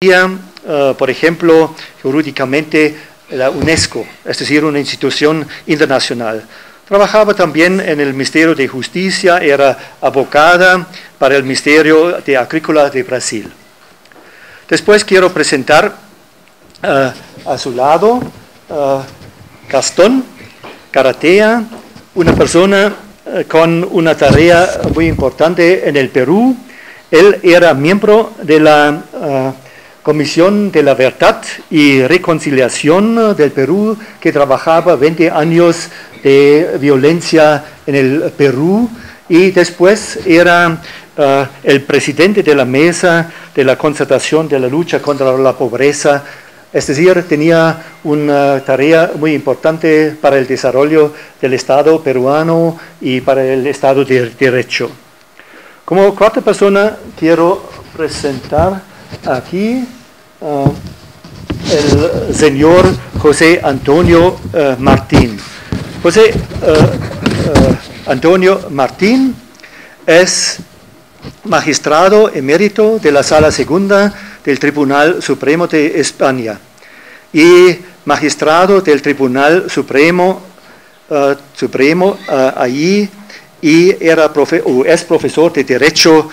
Por ejemplo, jurídicamente la UNESCO, es decir, una institución internacional. Trabajaba también en el Ministerio de Justicia, era abogada para el Ministerio de Agrícola de Brasil. Después quiero presentar a su lado Gastón Garatea, una persona con una tarea muy importante en el Perú. Él era miembro de la Comisión de la Verdad y Reconciliación del Perú, que trabajaba 20 años de violencia en el Perú, y después era el presidente de la Mesa de la Concertación de la Lucha contra la Pobreza. Es decir, tenía una tarea muy importante para el desarrollo del Estado peruano y para el Estado de Derecho. Como cuarta persona quiero presentar aquí el señor José Antonio Martín. José Antonio Martín es magistrado emérito de la Sala Segunda del Tribunal Supremo de España y magistrado del Tribunal Supremo allí, y es profesor de Derecho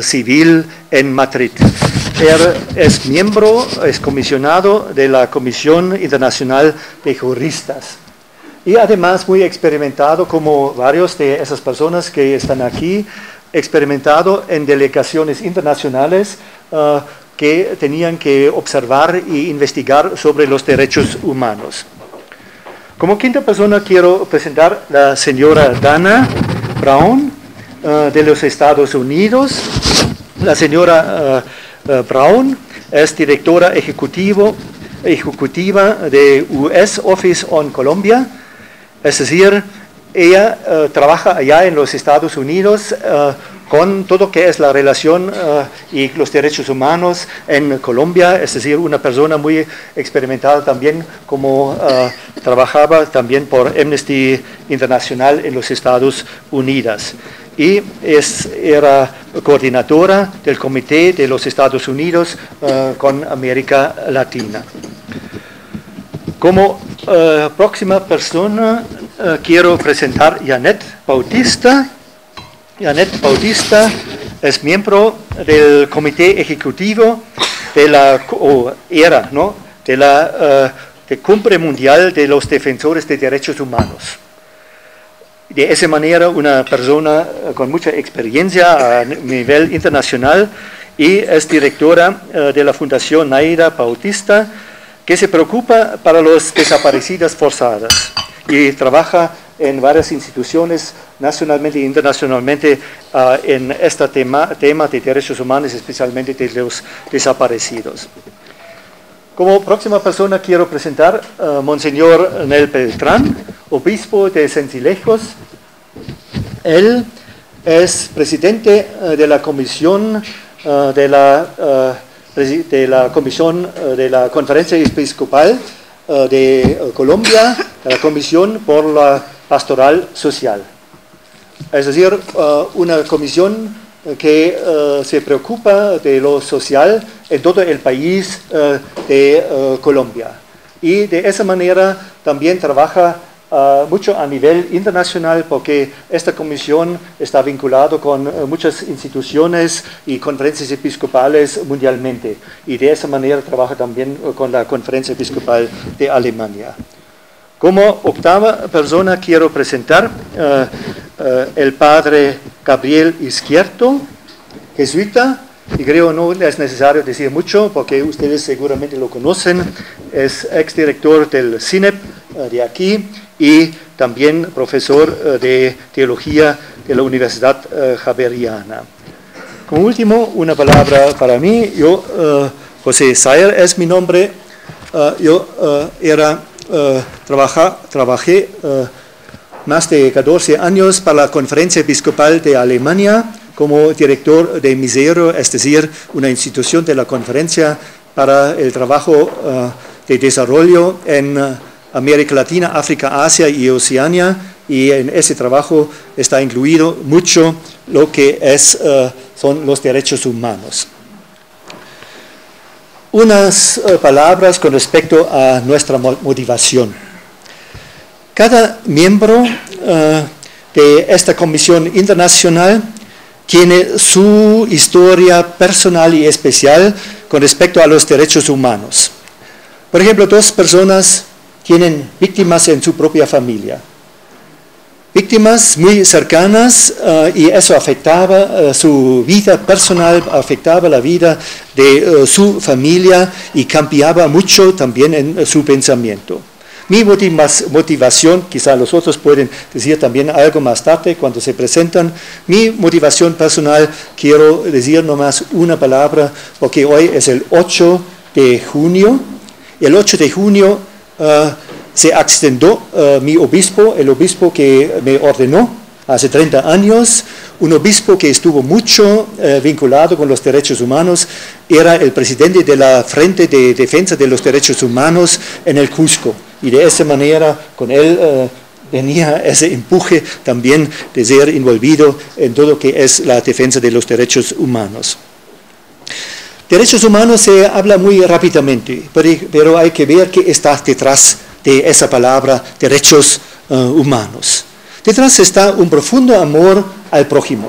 Civil en Madrid. Es miembro, es comisionado de la Comisión Internacional de Juristas. Y además muy experimentado, como varios de esas personas que están aquí, experimentado en delegaciones internacionales que tenían que observar e investigar sobre los derechos humanos. Como quinta persona quiero presentar a la señora Dana Brown de los Estados Unidos. La señora Brown es directora ejecutiva de US Office on Colombia, es decir, ella trabaja allá en los Estados Unidos con todo lo que es la relación y los derechos humanos en Colombia, es decir, una persona muy experimentada también, como trabajaba también por Amnesty International en los Estados Unidos. Y era coordinadora del Comité de los Estados Unidos con América Latina. Como próxima persona quiero presentar a Janet Bautista. Janet Bautista es miembro del Comité Ejecutivo de la Cumbre Mundial de los Defensores de Derechos Humanos. De esa manera, una persona con mucha experiencia a nivel internacional, y es directora de la Fundación Naira Bautista, que se preocupa para los desaparecidas forzadas y trabaja en varias instituciones nacionalmente e internacionalmente en este tema de derechos humanos, especialmente de los desaparecidos. Como próxima persona quiero presentar a Monseñor Nel Beltrán, obispo de Sincilejos. Él es presidente de la Comisión de la Conferencia Episcopal de Colombia, la Comisión por la Pastoral Social. Es decir, una comisión que se preocupa de lo social en todo el país de Colombia. Y de esa manera también trabaja mucho a nivel internacional, porque esta comisión está vinculada con muchas instituciones y conferencias episcopales mundialmente, y de esa manera trabaja también con la Conferencia Episcopal de Alemania. Como octava persona quiero presentar el padre Gabriel Izquierdo, jesuita, y creo no es necesario decir mucho porque ustedes seguramente lo conocen. Es exdirector del CINEP de aquí y también profesor de teología de la Universidad Javeriana. Como último, una palabra para mí. Yo, José Sayer es mi nombre. Trabajé más de 14 años para la Conferencia Episcopal de Alemania como director de Misero, es decir, una institución de la conferencia para el trabajo de desarrollo en América Latina, África, Asia y Oceanía, y en ese trabajo está incluido mucho lo que son los derechos humanos. unas palabras con respecto a nuestra motivación. Cada miembro de esta comisión internacional tiene su historia personal y especial con respecto a los derechos humanos. Por ejemplo, 2 personas tienen víctimas en su propia familia. Víctimas muy cercanas y eso afectaba su vida personal, afectaba la vida de su familia y cambiaba mucho también en su pensamiento. Mi motivación, quizá los otros pueden decir también algo más tarde cuando se presentan, mi motivación personal, quiero decir nomás una palabra, porque hoy es el 8 de junio, el 8 de junio se accidentó mi obispo, el obispo que me ordenó hace 30 años, un obispo que estuvo mucho vinculado con los derechos humanos, era el presidente de la Frente de Defensa de los Derechos Humanos en el Cusco. Y de esa manera, con él tenía ese empuje también de ser envolvido en todo lo que es la defensa de los derechos humanos. Derechos humanos se habla muy rápidamente, pero hay que ver qué está detrás de esa palabra, derechos humanos. Detrás está un profundo amor al prójimo.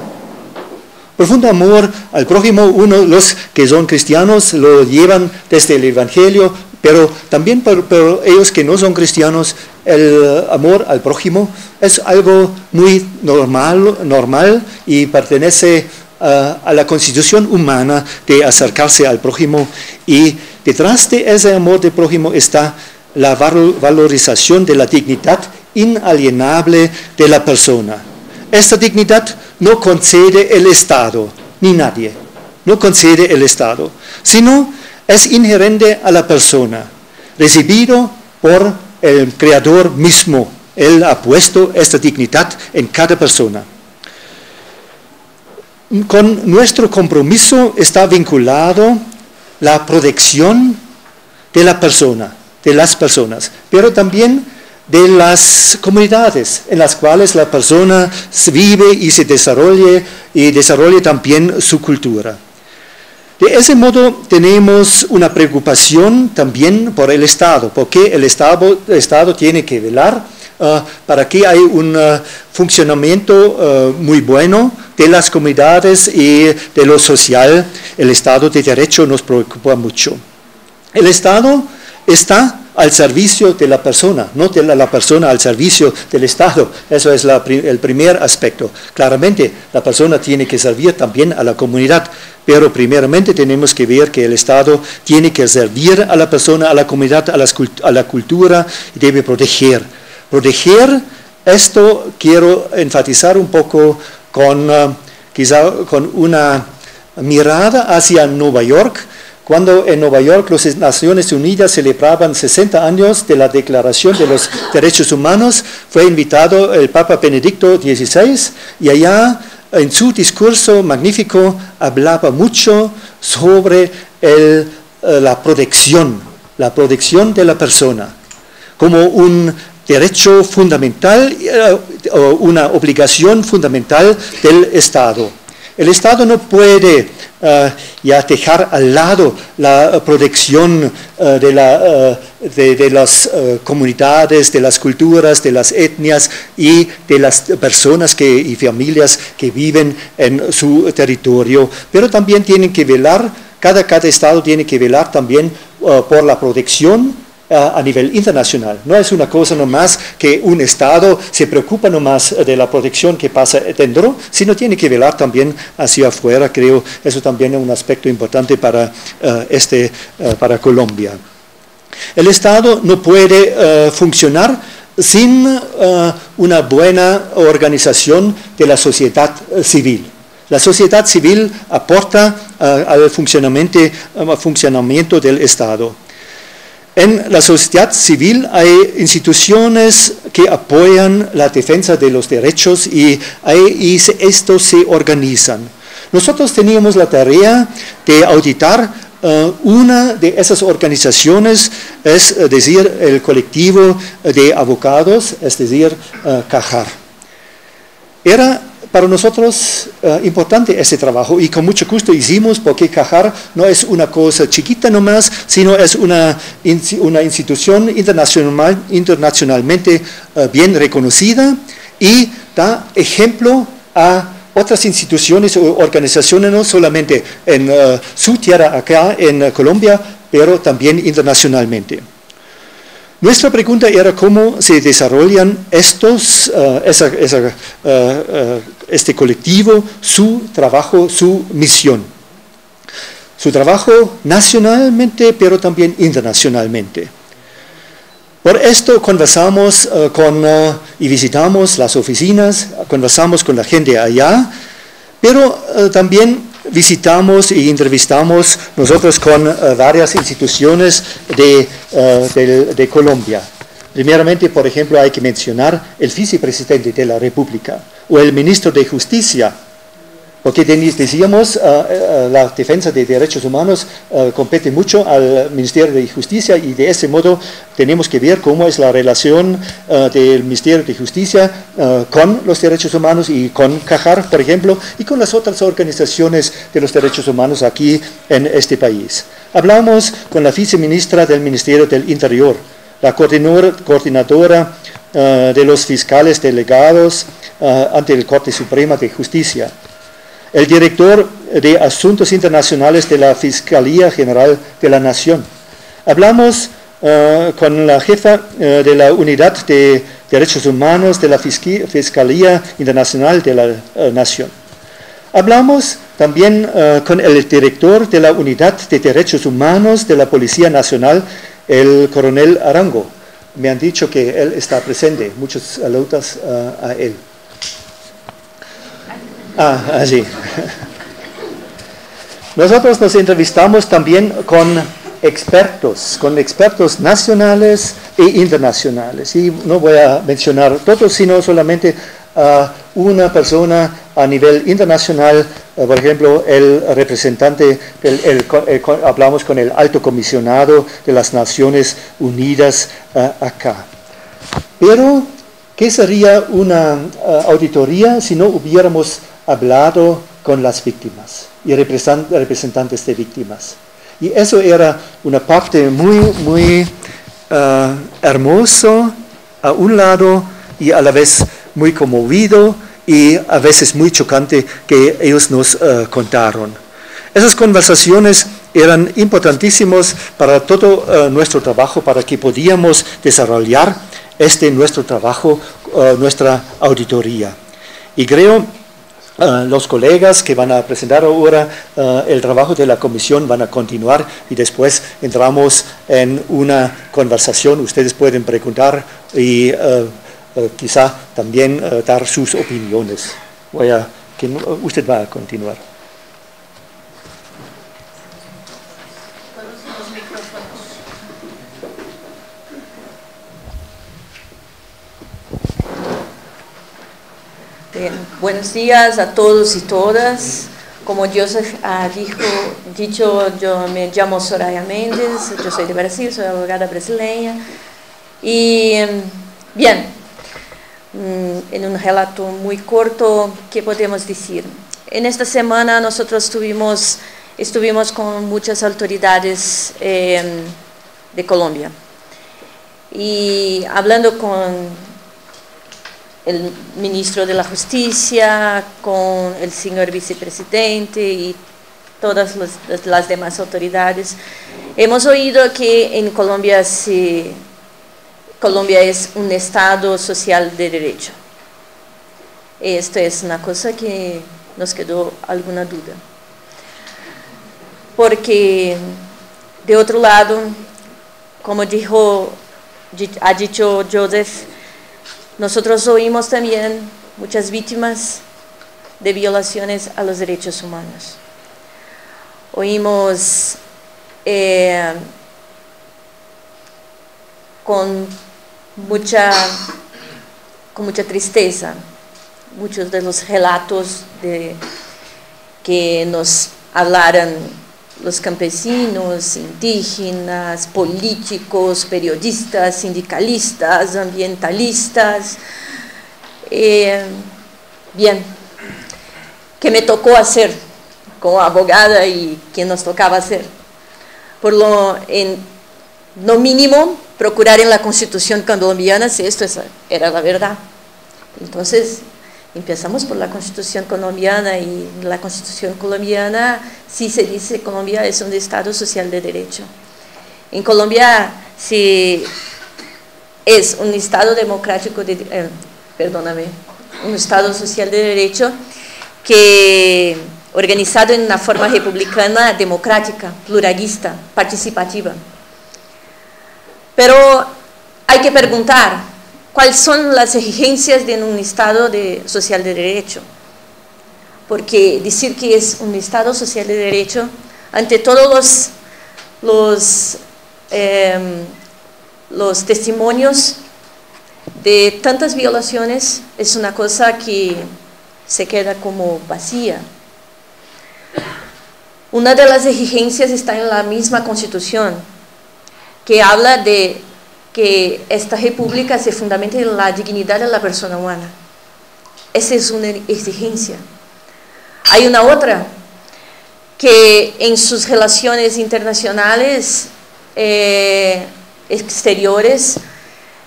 Profundo amor al prójimo, los que son cristianos lo llevan desde el Evangelio, pero también para ellos que no son cristianos, el amor al prójimo es algo muy normal y pertenece a la constitución humana de acercarse al prójimo. Y detrás de ese amor del prójimo está la valorización de la dignidad inalienable de la persona. Esta dignidad no concede el Estado, ni nadie, no concede el Estado, sino es inherente a la persona, recibido por el Creador mismo. Él ha puesto esta dignidad en cada persona. Con nuestro compromiso está vinculado la protección de la persona, de las personas, pero también de las comunidades en las cuales la persona vive y se desarrolle también su cultura. De ese modo tenemos una preocupación también por el Estado, porque el Estado tiene que velar para que haya un funcionamiento muy bueno de las comunidades y de lo social. El Estado de Derecho nos preocupa mucho. El Estado está al servicio de la persona, no de la persona al servicio del Estado. Eso es el primer aspecto. Claramente, la persona tiene que servir también a la comunidad, pero primeramente tenemos que ver que el Estado tiene que servir a la persona, a la comunidad, a la cultura, y debe proteger. Proteger, esto quiero enfatizar un poco quizá con una mirada hacia Nueva York. Cuando en Nueva York las Naciones Unidas celebraban 60 años de la Declaración de los Derechos Humanos, fue invitado el Papa Benedicto XVI y allá en su discurso magnífico hablaba mucho sobre la protección de la persona como un derecho fundamental o una obligación fundamental del Estado. El Estado no puede ya dejar al lado la protección de las comunidades, de las culturas, de las etnias y de las personas y familias que viven en su territorio, pero también tienen que velar, cada Estado tiene que velar también por la protección a nivel internacional. No es una cosa nomás que un Estado se preocupa nomás de la protección que pasa dentro, sino tiene que velar también hacia afuera. Creo eso también es un aspecto importante para Colombia. El Estado no puede funcionar sin una buena organización de la sociedad civil. La sociedad civil aporta al funcionamiento del Estado. En la sociedad civil hay instituciones que apoyan la defensa de los derechos y estos se organizan. Nosotros teníamos la tarea de auditar una de esas organizaciones, es decir, el colectivo de abogados, es decir, CAJAR. Era para nosotros importante ese trabajo y con mucho gusto hicimos, porque CAJAR no es una cosa chiquita nomás, sino es una institución internacionalmente bien reconocida y da ejemplo a otras instituciones o organizaciones, no solamente en su tierra acá en Colombia, pero también internacionalmente. Nuestra pregunta era cómo se desarrollan este colectivo, su trabajo, su misión. Su trabajo nacionalmente, pero también internacionalmente. Por esto conversamos y visitamos las oficinas, conversamos con la gente allá, pero también visitamos y entrevistamos nosotros con varias instituciones de Colombia. Primeramente, por ejemplo, hay que mencionar el vicepresidente de la República o el ministro de Justicia, porque decíamos la defensa de derechos humanos compete mucho al Ministerio de Justicia y de ese modo tenemos que ver cómo es la relación del Ministerio de Justicia con los derechos humanos y con CAJAR, por ejemplo, y con las otras organizaciones de los derechos humanos aquí en este país. Hablamos con la viceministra del Ministerio del Interior, la coordinadora de los fiscales delegados ante la Corte Suprema de Justicia, el director de Asuntos Internacionales de la Fiscalía General de la Nación. Hablamos con la jefa de la Unidad de Derechos Humanos de la Fiscalía Internacional de la Nación. Hablamos también con el director de la Unidad de Derechos Humanos de la Policía Nacional, el coronel Arango. Me han dicho que él está presente. Muchos saludos a él. Sí. Nosotros nos entrevistamos también con expertos nacionales e internacionales. Y no voy a mencionar todos, sino solamente una persona a nivel internacional, por ejemplo, el representante, hablamos con el alto comisionado de las Naciones Unidas acá. Pero, ¿qué sería una auditoría si no hubiéramos hablado con las víctimas y representantes de víctimas? Y eso era una parte muy hermoso a un lado y a la vez muy conmovido y a veces muy chocante que ellos nos contaron. Esas conversaciones eran importantísimas para todo nuestro trabajo, para que podíamos desarrollar nuestro trabajo, nuestra auditoría. Y creo los colegas que van a presentar ahora el trabajo de la comisión van a continuar y después entramos en una conversación. Ustedes pueden preguntar y quizá también dar sus opiniones. Usted va a continuar. Bien, buenos días a todos y todas. Como Joseph ha dicho, yo me llamo Soraya Méndez, yo soy de Brasil, soy abogada brasileña. Y bien, en un relato muy corto, ¿qué podemos decir? En esta semana nosotros estuvimos con muchas autoridades de Colombia y hablando con el ministro de la Justicia, con el señor vicepresidente y todas las demás autoridades. Hemos oído que en Colombia es un Estado social de derecho. Esto es una cosa que nos quedó alguna duda. Porque, de otro lado, como ha dicho Joseph, nosotros oímos también muchas víctimas de violaciones a los derechos humanos. Oímos con mucha tristeza muchos de los relatos que nos hablaron los campesinos, indígenas, políticos, periodistas, sindicalistas, ambientalistas. Bien, que me tocó hacer como abogada y que nos tocaba hacer. Por lo mínimo, procurar en la Constitución colombiana si esto era la verdad. Entonces, empezamos por la Constitución colombiana, y la Constitución colombiana sí se dice que Colombia es un Estado social de derecho. En Colombia sí es un Estado democrático, un Estado social de derecho que organizado en una forma republicana, democrática, pluralista, participativa. Pero hay que preguntar, ¿cuáles son las exigencias de un Estado social de derecho? Porque decir que es un Estado social de derecho, ante todos los testimonios de tantas violaciones, es una cosa que se queda como vacía. Una de las exigencias está en la misma Constitución, que habla de que esta república se fundamenta en la dignidad de la persona humana. Esa es una exigencia. Hay una otra, que en sus relaciones internacionales exteriores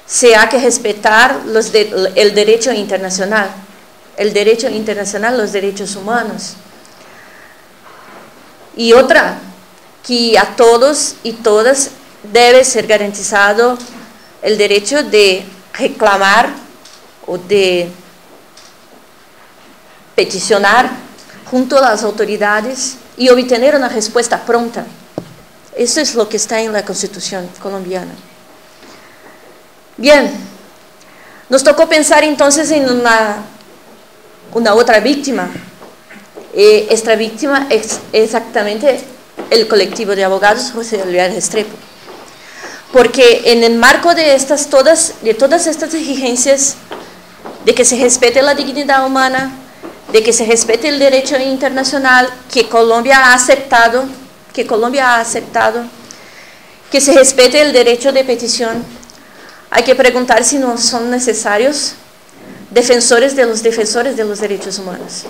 se ha que respetar el derecho internacional, los derechos humanos. Y otra, que a todos y todas debe ser garantizado el derecho de reclamar o de peticionar junto a las autoridades y obtener una respuesta pronta. Eso es lo que está en la Constitución colombiana. Bien, nos tocó pensar entonces en una otra víctima. Esta víctima es exactamente el colectivo de abogados José Elviar Restrepo. Porque en el marco de todas estas exigencias, de que se respete la dignidad humana, de que se respete el derecho internacional que Colombia ha aceptado, que se respete el derecho de petición, hay que preguntar si no son necesarios defensores de los derechos humanos.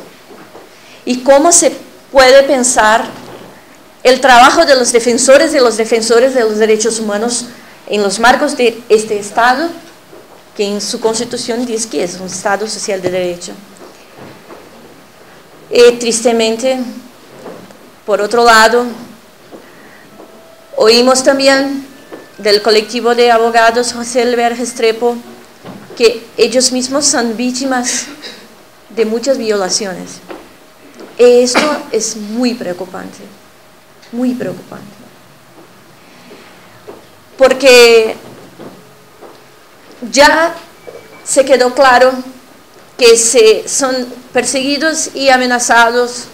Y cómo se puede pensar el trabajo de los defensores de los derechos humanos en los marcos de este Estado, que en su Constitución dice que es un Estado social de derecho. Y tristemente, por otro lado, oímos también del colectivo de abogados José Elviar Restrepo que ellos mismos son víctimas de muchas violaciones. Esto es muy preocupante, porque ya se quedó claro que son perseguidos y amenazados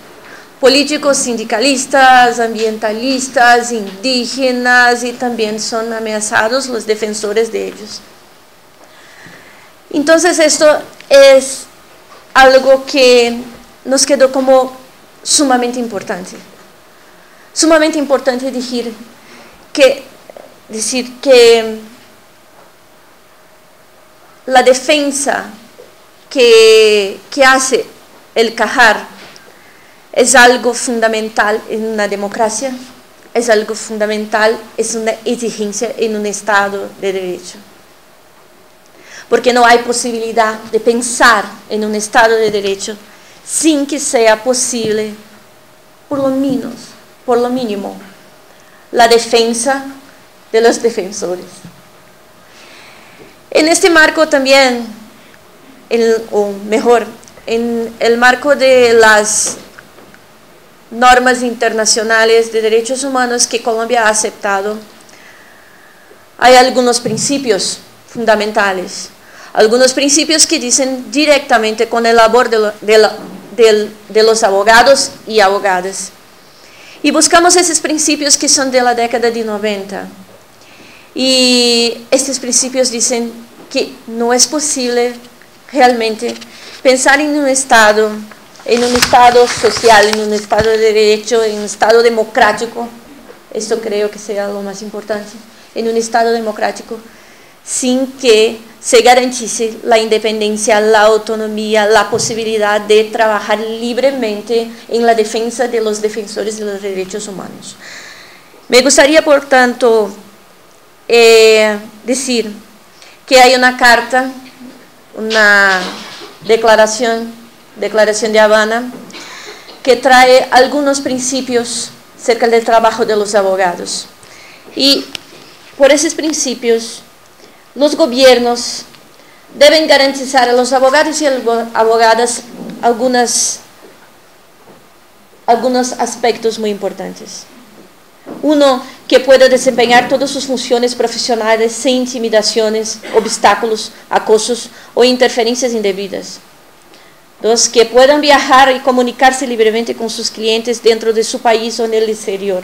políticos, sindicalistas, ambientalistas, indígenas, y también son amenazados los defensores de ellos. Entonces esto es algo que nos quedó como sumamente importante. Sumamente importante decir que la defensa que hace el CAJAR es algo fundamental en una democracia, es algo fundamental, es una exigencia en un Estado de derecho. Porque no hay posibilidad de pensar en un Estado de derecho sin que sea posible, por lo mínimo, la defensa de los defensores. En este marco también, en el marco de las normas internacionales de derechos humanos que Colombia ha aceptado, hay algunos principios fundamentales, algunos principios que dicen directamente con el labor de los abogados y abogadas. Y buscamos esos principios que son de la década de 90. Y estos principios dicen que no es posible realmente pensar en un Estado social, en un Estado de derecho, en un Estado democrático. Esto creo que sea lo más importante. En un Estado democrático, sin que se garantice la independencia, la autonomía, la posibilidad de trabajar libremente en la defensa de los defensores de los derechos humanos. Me gustaría, por tanto, decir que hay una carta, una declaración de Habana, que trae algunos principios acerca del trabajo de los abogados. Y por esos principios, los gobiernos deben garantizar a los abogados y abogadas algunos aspectos muy importantes. Uno, que pueda desempeñar todas sus funciones profesionales sin intimidaciones, obstáculos, acosos o interferencias indebidas. Dos, que puedan viajar y comunicarse libremente con sus clientes dentro de su país o en el exterior.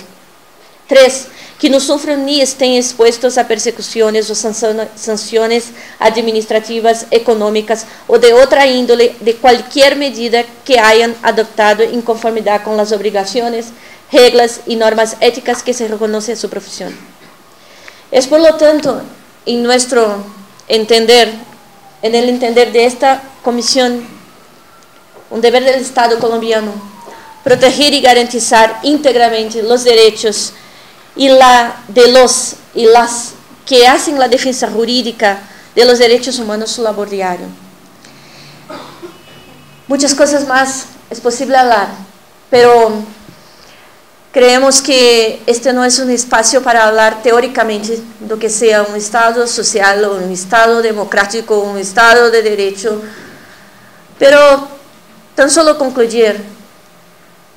Tres, que no sufran ni estén expuestos a persecuciones o sanciones administrativas, económicas o de otra índole de cualquier medida que hayan adoptado en conformidad con las obligaciones, reglas y normas éticas que se reconoce a su profesión. Es por lo tanto, en nuestro entender, en el entender de esta comisión, un deber del Estado colombiano, proteger y garantizar íntegramente los derechos y las que hacen la defensa jurídica de los derechos humanos su labor diaria. Muchas cosas más es posible hablar, pero creemos que este no es un espacio para hablar teóricamente de lo que sea un Estado social o un Estado democrático, un Estado de derecho, pero tan solo concluir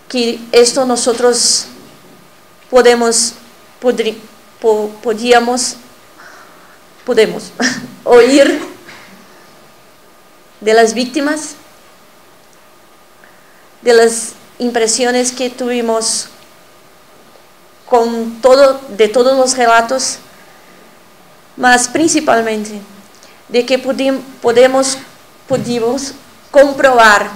que esto nosotros podemos oír de las víctimas, de las impresiones que tuvimos de todos los relatos, mas principalmente de que pudimos comprobar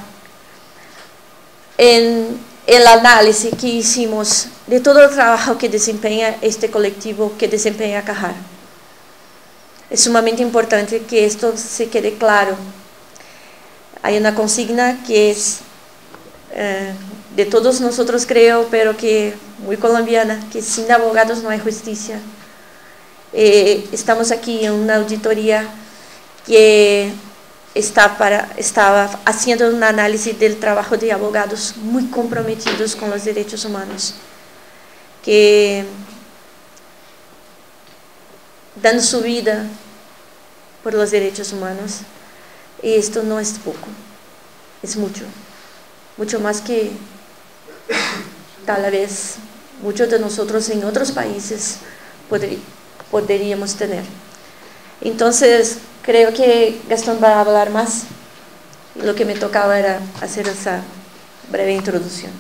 en el análisis que hicimos de todo el trabajo que desempeña este colectivo, que desempeña CAJAR. Es sumamente importante que esto se quede claro. Hay una consigna que es de todos nosotros, creo, pero que muy colombiana, que sin abogados no hay justicia. Estamos aquí en una auditoría que estaba haciendo un análisis del trabajo de abogados muy comprometidos con los derechos humanos, que dan su vida por los derechos humanos, y esto no es poco, es mucho, mucho más que tal vez muchos de nosotros en otros países podríamos tener. Entonces, creo que Gastón va a hablar más, y lo que me tocaba era hacer esa breve introducción.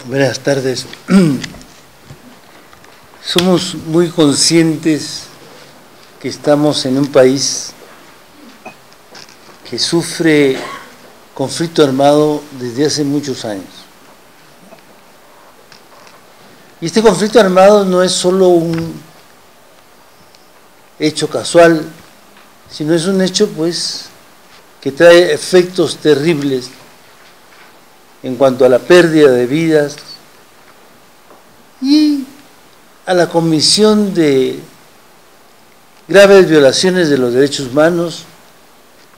Buenas tardes. Somos muy conscientes que estamos en un país que sufre conflicto armado desde hace muchos años. Y este conflicto armado no es solo un hecho casual, sino es un hecho pues que trae efectos terribles en cuanto a la pérdida de vidas y a la comisión de graves violaciones de los derechos humanos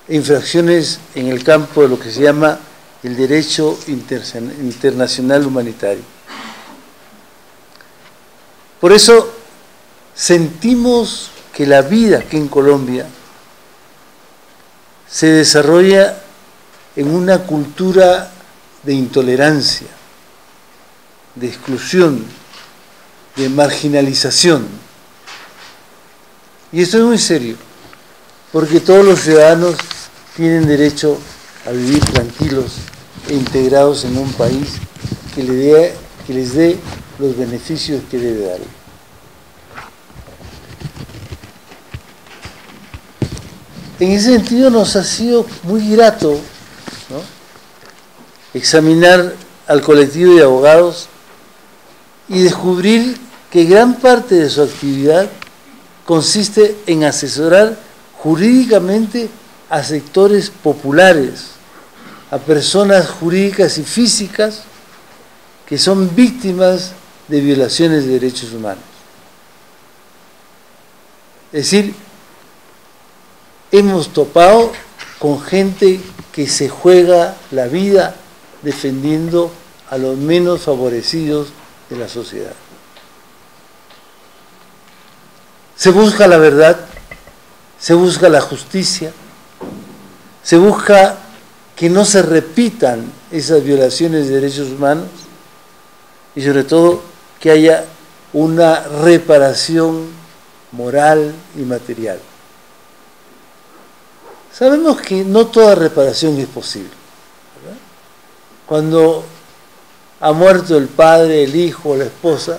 e infracciones en el campo de lo que se llama el derecho internacional humanitario. Por eso sentimos que la vida aquí en Colombia se desarrolla en una cultura de intolerancia, de exclusión, de marginalización. Y esto es muy serio, porque todos los ciudadanos tienen derecho a vivir tranquilos e integrados en un país que les dé los beneficios que debe dar. En ese sentido nos ha sido muy grato, ¿no?, examinar al colectivo de abogados y descubrir que gran parte de su actividad consiste en asesorar jurídicamente a sectores populares, a personas jurídicas y físicas que son víctimas de violaciones de derechos humanos. Es decir, hemos topado con gente que se juega la vida defendiendo a los menos favorecidos de la sociedad. Se busca la verdad, se busca la justicia, se busca que no se repitan esas violaciones de derechos humanos y sobre todo que haya una reparación moral y material. Sabemos que no toda reparación es posible, ¿verdad? Cuando ha muerto el padre, el hijo, la esposa,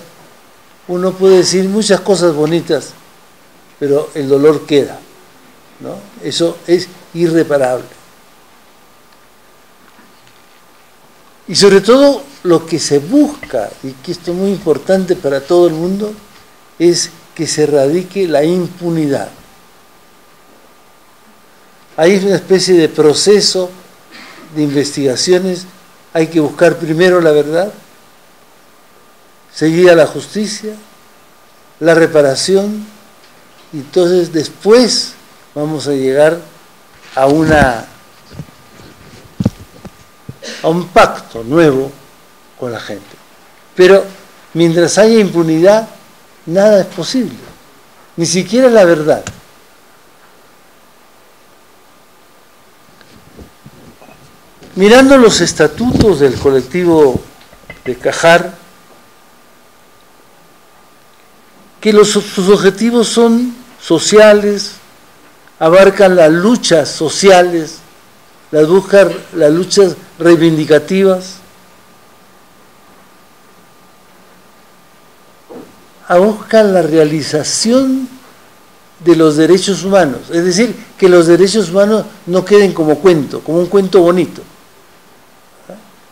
uno puede decir muchas cosas bonitas, pero el dolor queda, ¿no? Eso es irreparable. Y sobre todo lo que se busca, y que esto es muy importante para todo el mundo, es que se erradique la impunidad. Hay una especie de proceso de investigaciones, hay que buscar primero la verdad, seguir a la justicia, la reparación, y entonces después vamos a llegar a un pacto nuevo con la gente. Pero mientras haya impunidad, nada es posible, ni siquiera la verdad. Mirando los estatutos del colectivo de Cajar, que sus objetivos son sociales, abarcan las luchas sociales, las luchas reivindicativas, buscan la realización de los derechos humanos, es decir, que los derechos humanos no queden como un cuento bonito,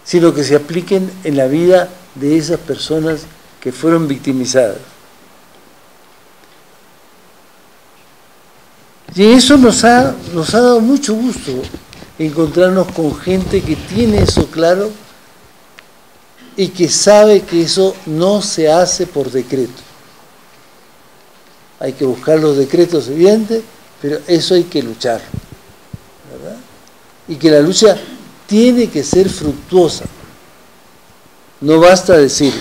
sino que se apliquen en la vida de esas personas que fueron victimizadas. Y eso nos ha dado mucho gusto encontrarnos con gente que tiene eso claro y que sabe que eso no se hace por decreto. Hay que buscar los decretos evidentes, pero eso hay que luchar, ¿verdad? Y que la lucha tiene que ser fructuosa. No basta decir.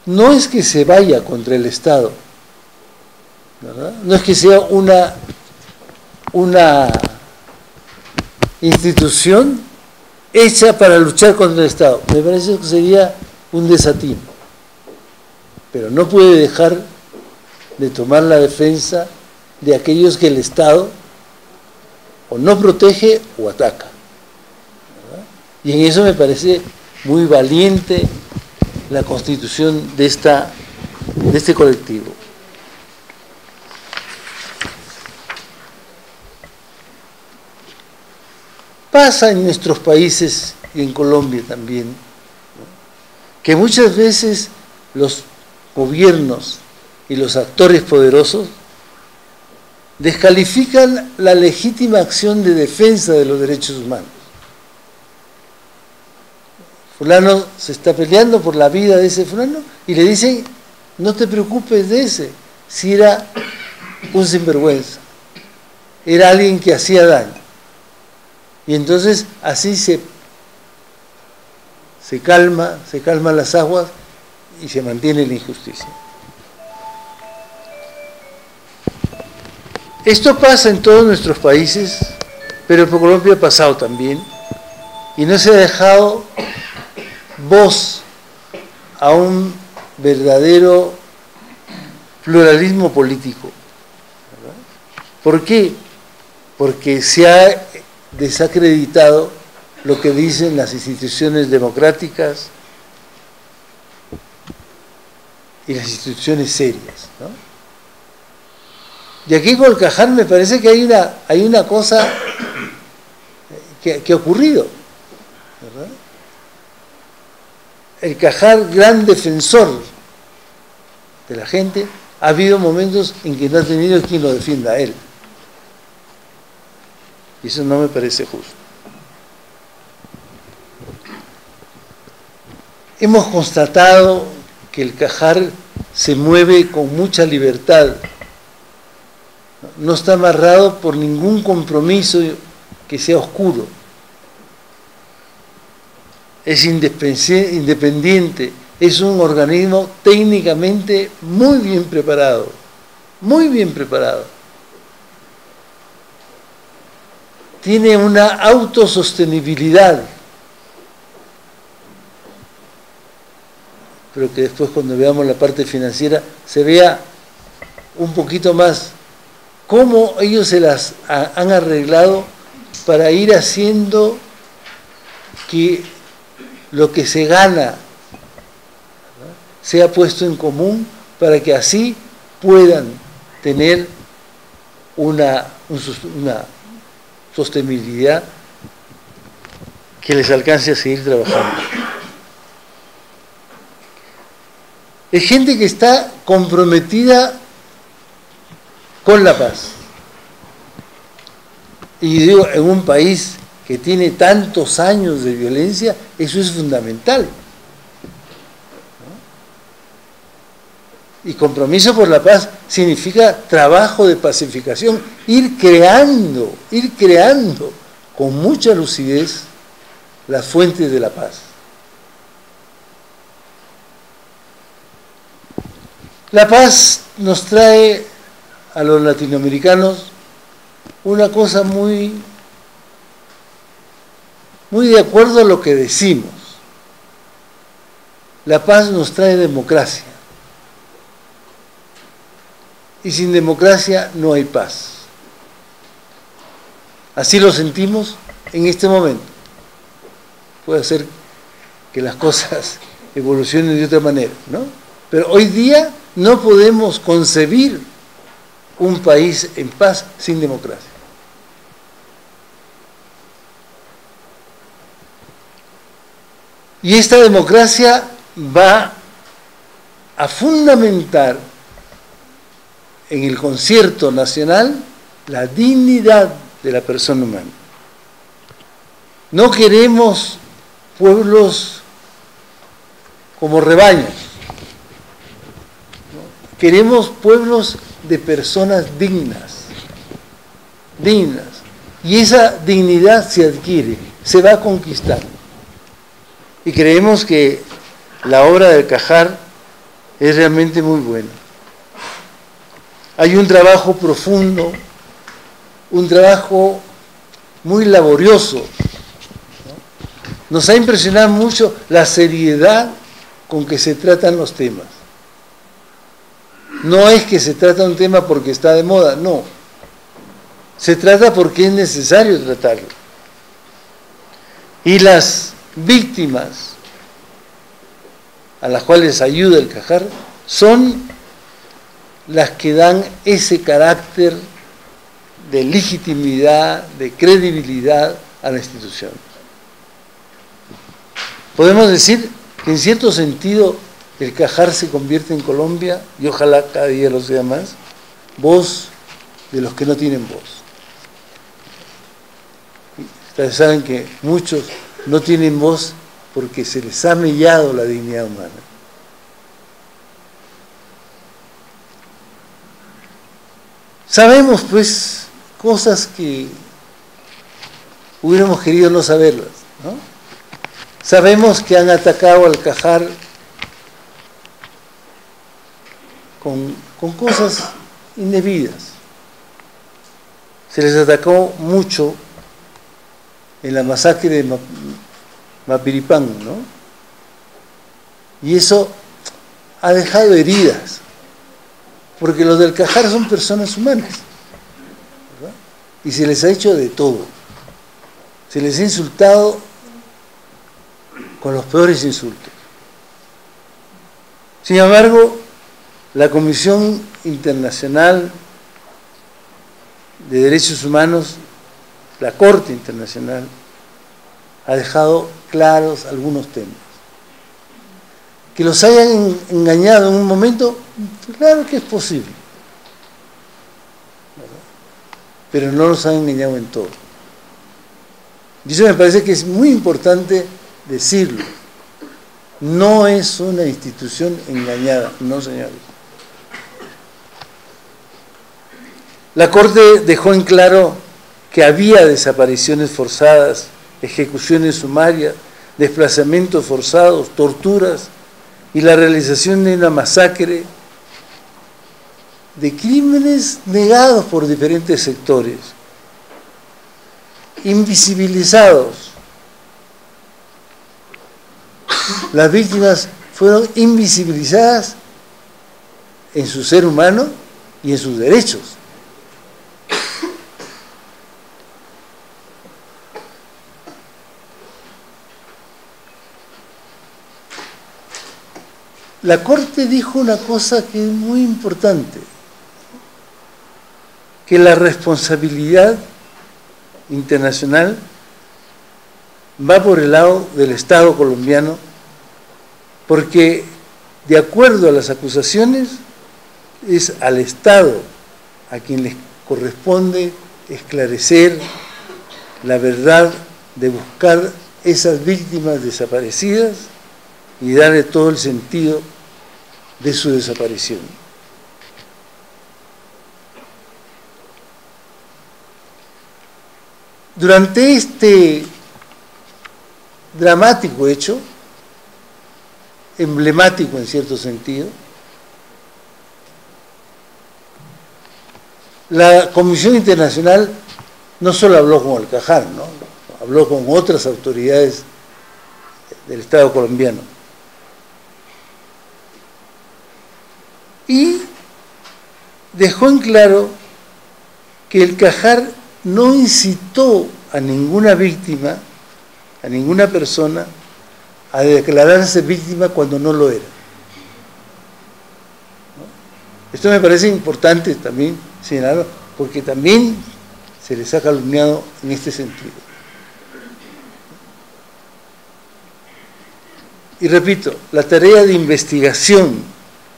No es que se vaya contra el Estado, ¿verdad? No es que sea una institución hecha para luchar contra el Estado. Me parece que sería un desatino. Pero no puede dejar de tomar la defensa de aquellos que el Estado o no protege o ataca, ¿verdad? Y en eso me parece muy valiente la constitución de este colectivo. Pasa en nuestros países y en Colombia también, ¿no?, que muchas veces los gobiernos y los actores poderosos descalifican la legítima acción de defensa de los derechos humanos. Fulano se está peleando por la vida de ese fulano y le dicen, no te preocupes de ese, si era un sinvergüenza, era alguien que hacía daño. Y entonces así se calman las aguas y se mantiene la injusticia. Esto pasa en todos nuestros países, pero por Colombia ha pasado también, y no se ha dejado voz a un verdadero pluralismo político, ¿verdad? ¿Por qué? Porque se ha desacreditado lo que dicen las instituciones democráticas y las instituciones serias, ¿no? Y aquí con el Cajar me parece que hay una cosa que ha ocurrido, ¿verdad? El Cajar, gran defensor de la gente, ha habido momentos en que no ha tenido quien lo defienda a él. Y eso no me parece justo. Hemos constatado que el Cajar se mueve con mucha libertad. No está amarrado por ningún compromiso que sea oscuro. Es independiente, es un organismo técnicamente muy bien preparado, muy bien preparado. Tiene una autosostenibilidad, pero que después cuando veamos la parte financiera se vea un poquito más cómo ellos se las han arreglado para ir haciendo que lo que se gana sea puesto en común para que así puedan tener una sostenibilidad que les alcance a seguir trabajando. Es gente que está comprometida con la paz. Y digo, en un país que tiene tantos años de violencia, eso es fundamental. Y compromiso por la paz significa trabajo de pacificación, ir creando con mucha lucidez las fuentes de la paz. La paz nos trae a los latinoamericanos una cosa muy de acuerdo a lo que decimos. La paz nos trae democracia. Y sin democracia no hay paz. Así lo sentimos en este momento. Puede ser que las cosas evolucionen de otra manera, ¿no? Pero hoy día no podemos concebir un país en paz sin democracia. Y esta democracia va a fundamentar en el concierto nacional la dignidad de la persona humana. No queremos pueblos como rebaños. Queremos pueblos de personas dignas. Y esa dignidad se adquiere, se va conquistando. Y creemos que la obra del Cajar es realmente muy buena. Hay un trabajo profundo, un trabajo muy laborioso, ¿no? Nos ha impresionado mucho la seriedad con que se tratan los temas. No es que se trata un tema porque está de moda, no. Se trata porque es necesario tratarlo. Y las víctimas a las cuales ayuda el Cajar son las que dan ese carácter de legitimidad, de credibilidad a la institución. Podemos decir que en cierto sentido el Cajar se convierte en Colombia, y ojalá cada día lo sea más, voz de los que no tienen voz. Ustedes saben que muchos no tienen voz porque se les ha mellado la dignidad humana. Sabemos, pues, cosas que hubiéramos querido no saberlas, ¿no? Sabemos que han atacado al Cajar con cosas indebidas. Se les atacó mucho en la masacre de Mapiripán, ¿no? Y eso ha dejado heridas, porque los del Cajar son personas humanas, ¿verdad? Y se les ha hecho de todo. Se les ha insultado con los peores insultos. Sin embargo, la Comisión Internacional de Derechos Humanos, la Corte Internacional, ha dejado claros algunos temas. Que los hayan engañado en un momento, claro que es posible, pero no los han engañado en todo. Y eso me parece que es muy importante decirlo. No es una institución engañada, no, señores. La Corte dejó en claro que había desapariciones forzadas, ejecuciones sumarias, desplazamientos forzados, torturas y la realización de una masacre, de crímenes negados por diferentes sectores, invisibilizados. Las víctimas fueron invisibilizadas en su ser humano y en sus derechos. La Corte dijo una cosa que es muy importante, que la responsabilidad internacional va por el lado del Estado colombiano, porque de acuerdo a las acusaciones es al Estado a quien le corresponde esclarecer la verdad, de buscar esas víctimas desaparecidas y darle todo el sentido de su desaparición. Durante este dramático hecho, emblemático en cierto sentido, la Comisión Internacional no solo habló con Al-Kahar, ¿no? Habló con otras autoridades del Estado colombiano. Y dejó en claro que el Kahar no incitó a ninguna víctima, a ninguna persona, a declararse víctima cuando no lo era. ¿No? Esto me parece importante también señalarlo, porque también se les ha calumniado en este sentido. Y repito, la tarea de investigación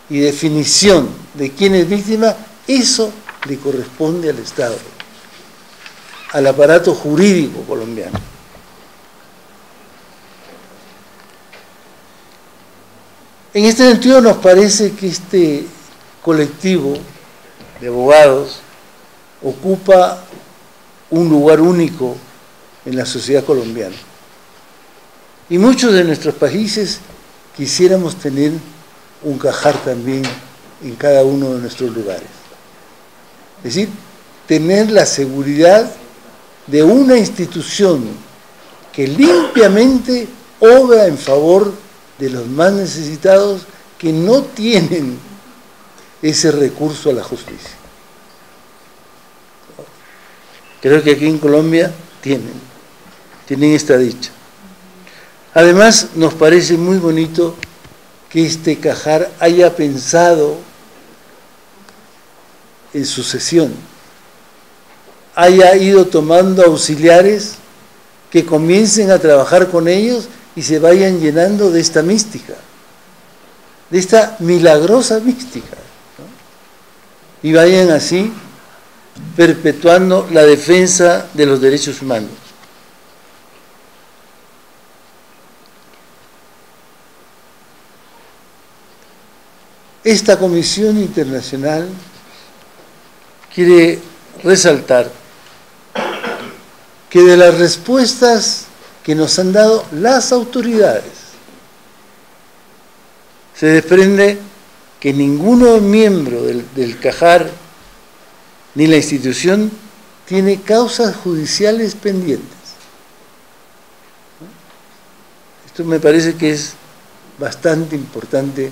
y definición de quién es víctima, eso le corresponde al Estado, al aparato jurídico colombiano. En este sentido nos parece que este colectivo de abogados ocupa un lugar único en la sociedad colombiana. Y muchos de nuestros países quisiéramos tener un Kahar también en cada uno de nuestros lugares. Es decir, tener la seguridad de una institución que limpiamente obra en favor de los más necesitados que no tienen ese recurso a la justicia. Creo que aquí en Colombia tienen esta dicha. Además, nos parece muy bonito que este Kahar haya pensado en sucesión, haya ido tomando auxiliares que comiencen a trabajar con ellos y se vayan llenando de esta mística, de esta milagrosa mística, ¿no? Y vayan así perpetuando la defensa de los derechos humanos. Esta Comisión Internacional quiere resaltar que de las respuestas que nos han dado las autoridades se desprende que ninguno miembro del Kahar ni la institución tiene causas judiciales pendientes. Esto me parece que es bastante importante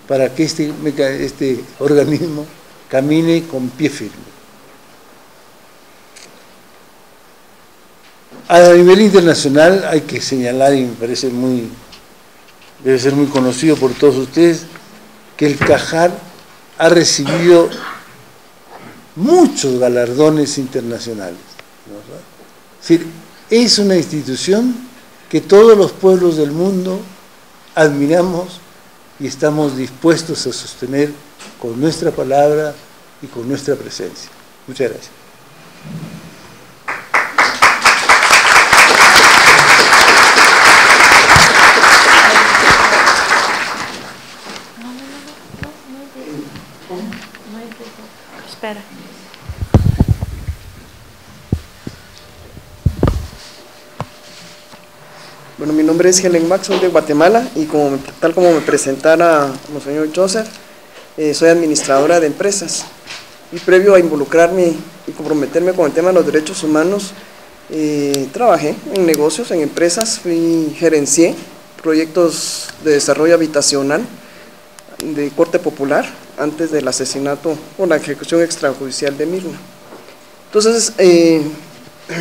para que este organismo camine con pie firme. A nivel internacional hay que señalar, y me parece debe ser muy conocido por todos ustedes, que el Kahar ha recibido muchos galardones internacionales, ¿verdad? Es decir, es una institución que todos los pueblos del mundo admiramos y estamos dispuestos a sostener con nuestra palabra y con nuestra presencia. Muchas gracias. Espera. Bueno, mi nombre es Helen Max, soy de Guatemala y tal como me presentara Monseñor Joseph, soy administradora de empresas. Y previo a involucrarme y comprometerme con el tema de los derechos humanos, trabajé en negocios, en empresas, gerencié proyectos de desarrollo habitacional de corte popular antes del asesinato o la ejecución extrajudicial de Mirna. Entonces,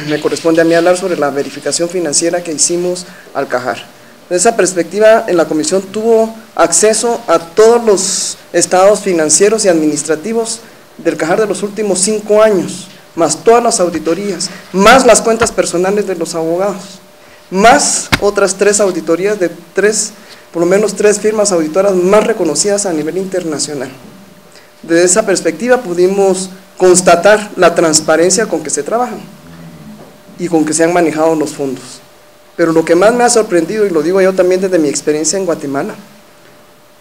me corresponde a mí hablar sobre la verificación financiera que hicimos al CAJAR. Desde esa perspectiva, en la comisión tuvo acceso a todos los estados financieros y administrativos del CAJAR de los últimos 5 años, más todas las auditorías, más las cuentas personales de los abogados, más otras 3 auditorías de por lo menos 3 firmas auditoras más reconocidas a nivel internacional. Desde esa perspectiva pudimos constatar la transparencia con que se trabaja y con que se han manejado los fondos. Pero lo que más me ha sorprendido, y lo digo yo también desde mi experiencia en Guatemala,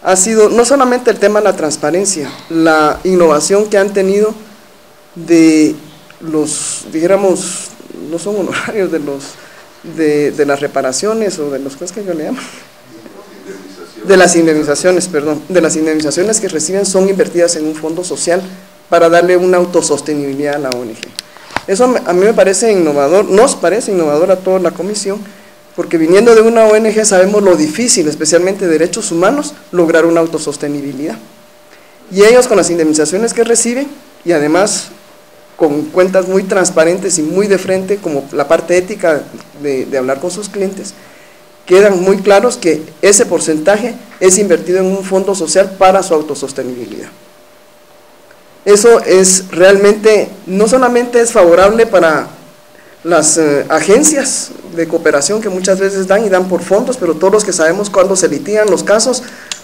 ha sido no solamente el tema de la transparencia, la innovación que han tenido de los, dijéramos, no son honorarios, de las reparaciones o de los cosas que yo le llamo, de las indemnizaciones, perdón, de las indemnizaciones que reciben son invertidas en un fondo social para darle una autosostenibilidad a la ONG. Eso a mí me parece innovador, nos parece innovador a toda la comisión, porque viniendo de una ONG sabemos lo difícil, especialmente de derechos humanos, lograr una autosostenibilidad. Y ellos con las indemnizaciones que reciben, y además con cuentas muy transparentes y muy de frente, como la parte ética de hablar con sus clientes, quedan muy claros que ese porcentaje es invertido en un fondo social para su autosostenibilidad. Eso es realmente, no solamente es favorable para las agencias de cooperación que muchas veces dan y dan por fondos, pero todos los que sabemos cuándo se litigan los casos,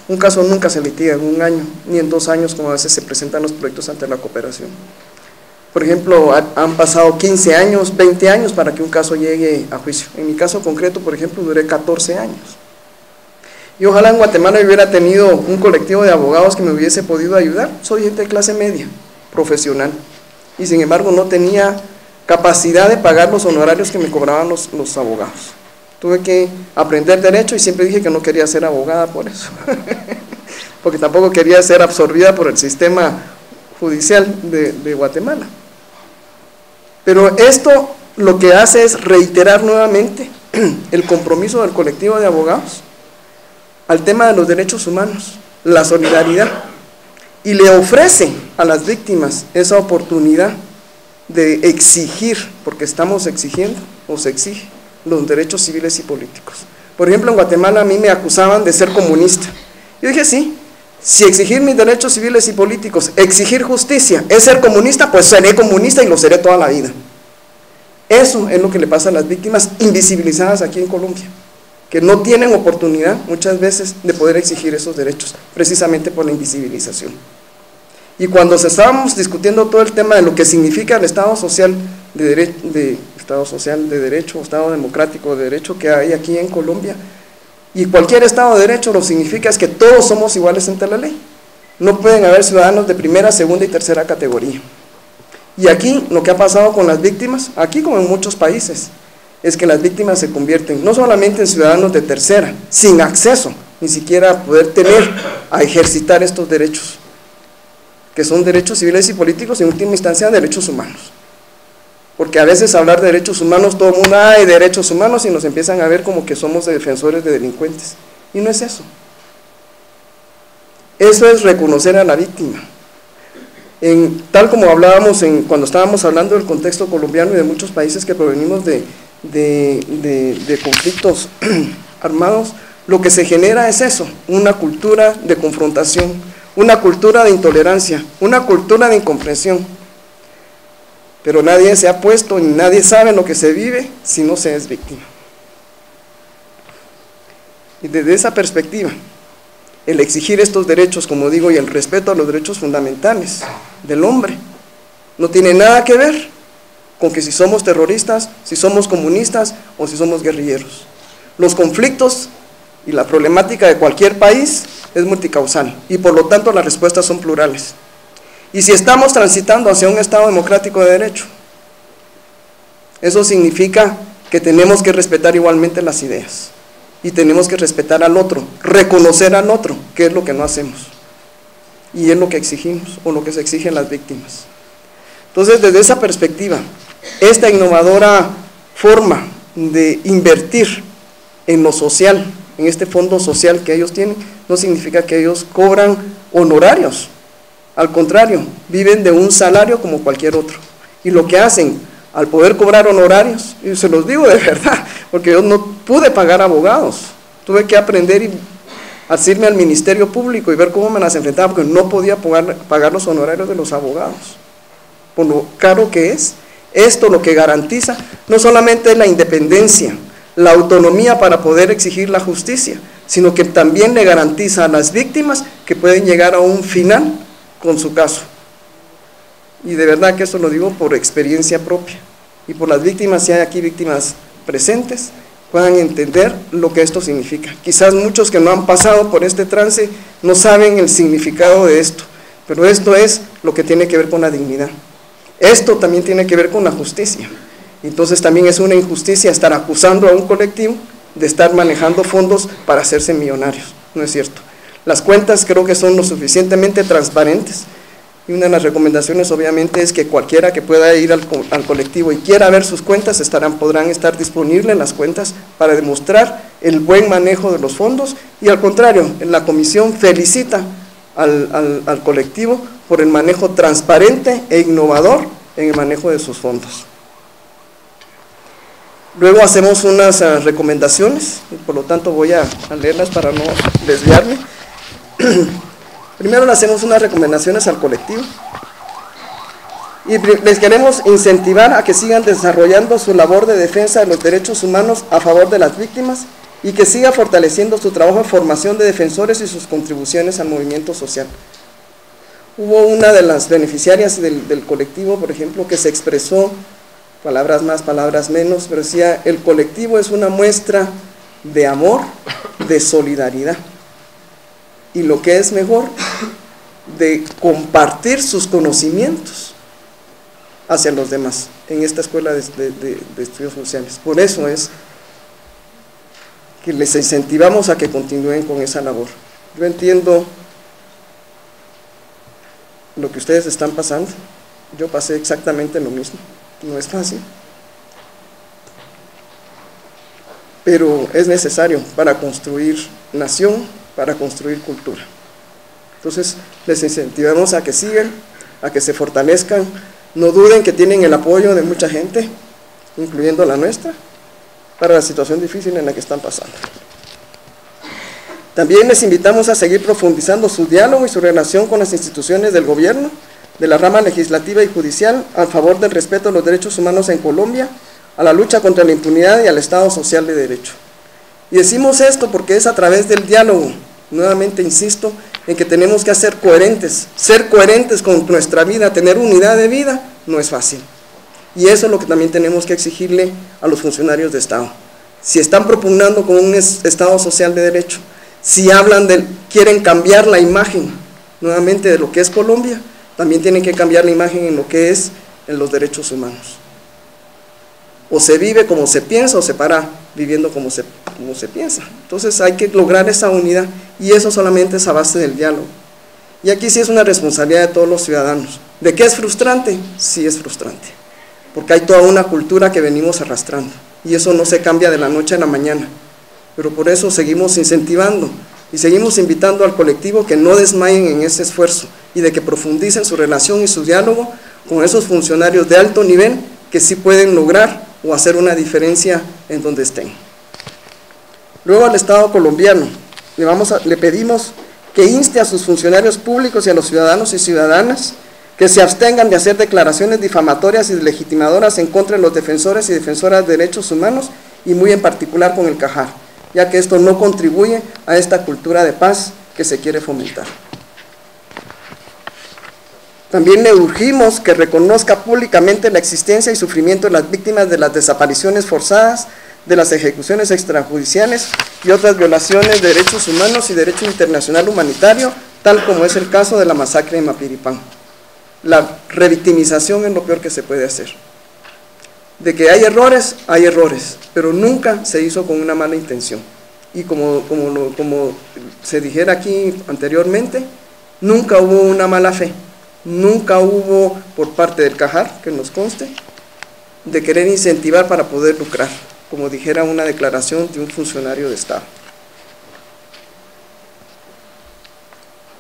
un caso nunca se litiga en 1 año, ni en 2 años como a veces se presentan los proyectos ante la cooperación. Por ejemplo, han pasado 15 años, 20 años para que un caso llegue a juicio. En mi caso concreto, por ejemplo, duré 14 años. Y ojalá en Guatemala hubiera tenido un colectivo de abogados que me hubiese podido ayudar. Soy gente de clase media, profesional, y sin embargo no tenía capacidad de pagar los honorarios que me cobraban los abogados. Tuve que aprender derecho y siempre dije que no quería ser abogada por eso, porque tampoco quería ser absorbida por el sistema judicial de Guatemala. Pero esto lo que hace es reiterar nuevamente el compromiso del colectivo de abogados al tema de los derechos humanos, la solidaridad, y le ofrece a las víctimas esa oportunidad de exigir, porque estamos exigiendo, o se exige, los derechos civiles y políticos. Por ejemplo, en Guatemala a mí me acusaban de ser comunista. Yo dije, sí, si exigir mis derechos civiles y políticos, exigir justicia, es ser comunista, pues seré comunista y lo seré toda la vida. Eso es lo que le pasa a las víctimas invisibilizadas aquí en Colombia, que no tienen oportunidad muchas veces de poder exigir esos derechos, precisamente por la invisibilización. Y cuando estábamos discutiendo todo el tema de lo que significa el Estado social de derecho, Estado democrático de derecho que hay aquí en Colombia, y cualquier Estado de derecho lo significa es que todos somos iguales ante la ley. No pueden haber ciudadanos de primera, segunda y tercera categoría. Y aquí lo que ha pasado con las víctimas, aquí como en muchos países, es que las víctimas se convierten no solamente en ciudadanos de tercera, sin acceso, ni siquiera a poder a ejercitar estos derechos, que son derechos civiles y políticos, en última instancia derechos humanos. Porque a veces hablar de derechos humanos, todo el mundo, hay derechos humanos, y nos empiezan a ver como que somos defensores de delincuentes, y no es eso. Eso es reconocer a la víctima. Tal como hablábamos cuando estábamos hablando del contexto colombiano y de muchos países que provenimos de conflictos armados, lo que se genera es eso, una cultura de confrontación, una cultura de intolerancia, una cultura de incomprensión. pero nadie se ha puesto ni nadie sabe lo que se vive si no se es víctima. Y desde esa perspectiva, el exigir estos derechos, como digo, y el respeto a los derechos fundamentales del hombre, no tiene nada que ver con que si somos terroristas, si somos comunistas o si somos guerrilleros. Los conflictos y la problemática de cualquier país es multicausal y por lo tanto las respuestas son plurales. Y si estamos transitando hacia un Estado democrático de derecho, eso significa que tenemos que respetar igualmente las ideas y tenemos que respetar al otro, reconocer al otro, que es lo que no hacemos y es lo que exigimos o lo que se exigen las víctimas. Entonces, desde esa perspectiva, esta innovadora forma de invertir en lo social, en este fondo social que ellos tienen, no significa que ellos cobran honorarios, al contrario, viven de un salario como cualquier otro, y lo que hacen al poder cobrar honorarios, y se los digo de verdad, porque yo no pude pagar abogados, tuve que aprender y asirme al Ministerio Público y ver cómo me las enfrentaba, porque no podía pagar los honorarios de los abogados, por lo caro que es. Esto lo que garantiza no solamente la independencia, la autonomía para poder exigir la justicia, sino que también le garantiza a las víctimas que pueden llegar a un final con su caso. Y de verdad que eso lo digo por experiencia propia, y por las víctimas, si hay aquí víctimas presentes, puedan entender lo que esto significa. Quizás muchos que no han pasado por este trance no saben el significado de esto, pero esto es lo que tiene que ver con la dignidad. Esto también tiene que ver con la justicia. Entonces también es una injusticia estar acusando a un colectivo de estar manejando fondos para hacerse millonarios. No es cierto. Las cuentas creo que son lo suficientemente transparentes, y una de las recomendaciones obviamente es que cualquiera que pueda ir al colectivo y quiera ver sus cuentas podrán estar disponibles las cuentas para demostrar el buen manejo de los fondos, y al contrario, la comisión felicita al colectivo por el manejo transparente e innovador en el manejo de sus fondos. Luego hacemos unas recomendaciones, y por lo tanto voy a leerlas para no desviarme. Primero le hacemos unas recomendaciones al colectivo, y les queremos incentivar a que sigan desarrollando su labor de defensa de los derechos humanos a favor de las víctimas, y que siga fortaleciendo su trabajo de formación de defensores y sus contribuciones al movimiento social. Hubo una de las beneficiarias del colectivo, por ejemplo, que se expresó, palabras más, palabras menos, pero decía: el colectivo es una muestra de amor, de solidaridad, y lo que es mejor, de compartir sus conocimientos hacia los demás en esta escuela de estudios sociales. Por eso es que les incentivamos a que continúen con esa labor. Yo entiendo lo que ustedes están pasando, yo pasé exactamente lo mismo, no es fácil, pero es necesario para construir nación, para construir cultura. Entonces les incentivamos a que sigan, a que se fortalezcan, no duden que tienen el apoyo de mucha gente, incluyendo la nuestra, para la situación difícil en la que están pasando. También les invitamos a seguir profundizando su diálogo y su relación con las instituciones del gobierno, de la rama legislativa y judicial, a favor del respeto a los derechos humanos en Colombia, a la lucha contra la impunidad y al Estado social de derecho. Y decimos esto porque es a través del diálogo, nuevamente insisto, en que tenemos que ser coherentes con nuestra vida, tener unidad de vida, no es fácil. Y eso es lo que también tenemos que exigirle a los funcionarios de Estado. Si están propugnando con un Estado social de derecho, si quieren cambiar la imagen nuevamente de lo que es Colombia, también tienen que cambiar la imagen en lo que es en los derechos humanos. O se vive como se piensa, o se para viviendo como se piensa. Entonces hay que lograr esa unidad, y eso solamente es a base del diálogo. Y aquí sí es una responsabilidad de todos los ciudadanos. ¿De qué es frustrante? Sí es frustrante, porque hay toda una cultura que venimos arrastrando, y eso no se cambia de la noche a la mañana. Pero por eso seguimos incentivando y seguimos invitando al colectivo que no desmayen en ese esfuerzo, y de que profundicen su relación y su diálogo con esos funcionarios de alto nivel que sí pueden lograr o hacer una diferencia en donde estén. Luego al Estado colombiano le pedimos que inste a sus funcionarios públicos y a los ciudadanos y ciudadanas que se abstengan de hacer declaraciones difamatorias y legitimadoras en contra de los defensores y defensoras de derechos humanos, y muy en particular con el CAJAR, ya que esto no contribuye a esta cultura de paz que se quiere fomentar. También le urgimos que reconozca públicamente la existencia y sufrimiento de las víctimas de las desapariciones forzadas, de las ejecuciones extrajudiciales y otras violaciones de derechos humanos y derecho internacional humanitario, tal como es el caso de la masacre de Mapiripán. La revictimización es lo peor que se puede hacer. De que hay errores, pero nunca se hizo con una mala intención. Y como se dijera aquí anteriormente, nunca hubo una mala fe, nunca hubo por parte del CAJAR, que nos conste, de querer incentivar para poder lucrar, como dijera una declaración de un funcionario de Estado.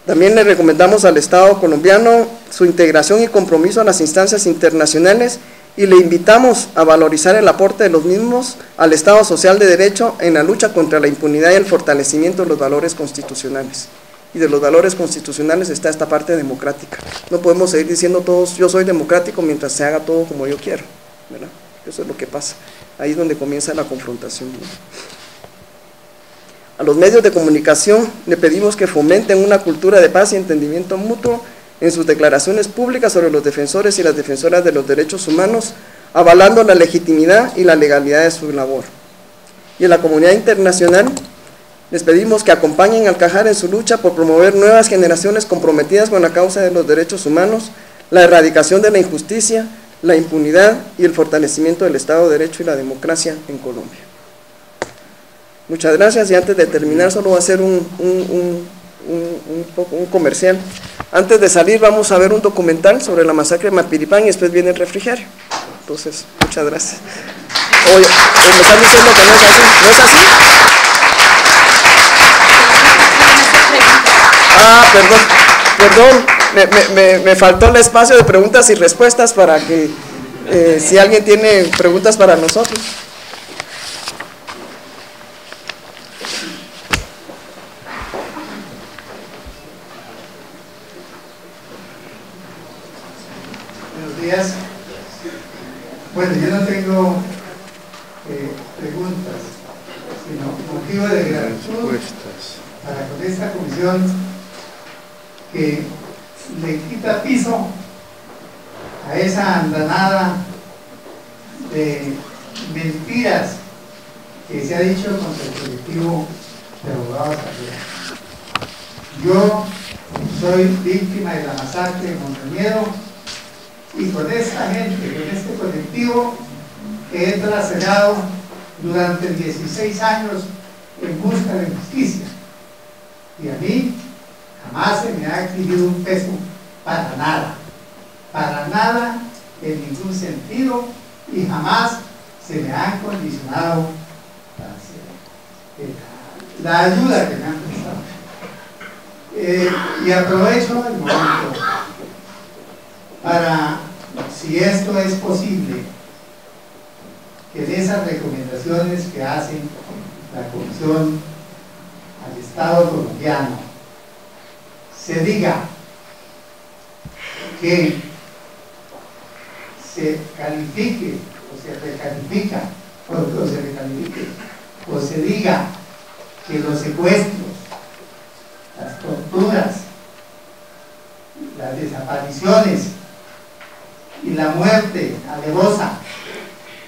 También le recomendamos al Estado colombiano su integración y compromiso a las instancias internacionales, y le invitamos a valorizar el aporte de los mismos al Estado social de derecho en la lucha contra la impunidad y el fortalecimiento de los valores constitucionales. Y de los valores constitucionales está esta parte democrática. No podemos seguir diciendo todos, yo soy democrático, mientras se haga todo como yo quiero, ¿verdad? Eso es lo que pasa. Ahí es donde comienza la confrontación, ¿no? A los medios de comunicación le pedimos que fomenten una cultura de paz y entendimiento mutuo en sus declaraciones públicas sobre los defensores y las defensoras de los derechos humanos, avalando la legitimidad y la legalidad de su labor. Y en la comunidad internacional les pedimos que acompañen al CAJAR en su lucha por promover nuevas generaciones comprometidas con la causa de los derechos humanos, la erradicación de la injusticia, la impunidad y el fortalecimiento del Estado de Derecho y la democracia en Colombia. Muchas gracias, y antes de terminar solo voy a hacer un comercial. Antes de salir vamos a ver un documental sobre la masacre de Mapiripán y después viene el refrigerio. Entonces, muchas gracias. Oye, me están diciendo que no es así. ¿No es así? Ah, perdón. Me faltó el espacio de preguntas y respuestas para que, si alguien tiene preguntas para nosotros. Bueno, yo no tengo preguntas, sino motivo de gratitud para con esta comisión que le quita piso a esa andanada de mentiras que se ha dicho contra el colectivo de abogados arriba. Yo soy víctima de la masacre de Montañedo, y con esta gente, con este colectivo que he trasladado durante 16 años en busca de justicia, y a mí jamás se me ha adquirido un peso para nada en ningún sentido, y jamás se me ha condicionado la ayuda que me han prestado. Y aprovecho el momento para, si esto es posible, que en esas recomendaciones que hace la Comisión al Estado colombiano se diga que se califique o se recalifica o se diga que los secuestros, las torturas, las desapariciones y la muerte alevosa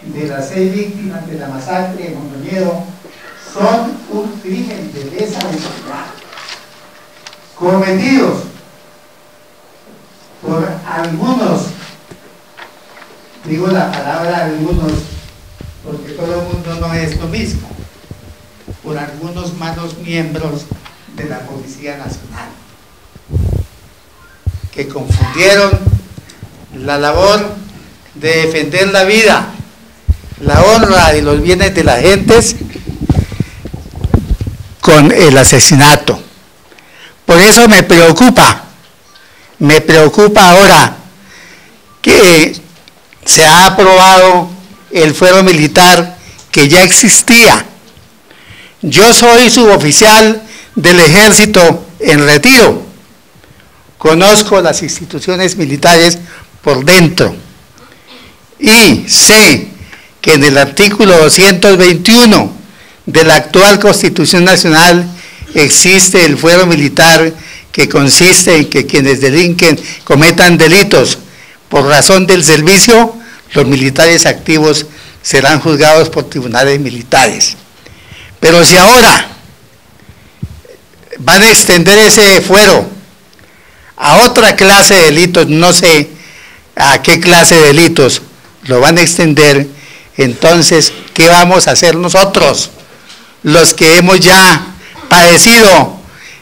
de las 6 víctimas de la masacre de Montañedo son un crimen de lesa humanidad cometidos por algunos, digo la palabra algunos porque todo el mundo no es lo mismo, por algunos malos miembros de la Policía Nacional, que confundieron la labor de defender la vida, la honra y los bienes de las gentes con el asesinato. Por eso me preocupa ahora que se ha aprobado el fuero militar que ya existía. Yo soy suboficial del Ejército en retiro. conozco las instituciones militares por dentro y sé que en el artículo 221 de la actual Constitución Nacional existe el fuero militar, que consiste en que quienes cometan delitos por razón del servicio, los militares activos serán juzgados por tribunales militares. Pero si ahora van a extender ese fuero a otra clase de delitos, no sé a qué clase de delitos lo van a extender, entonces, ¿qué vamos a hacer nosotros, los que hemos ya padecido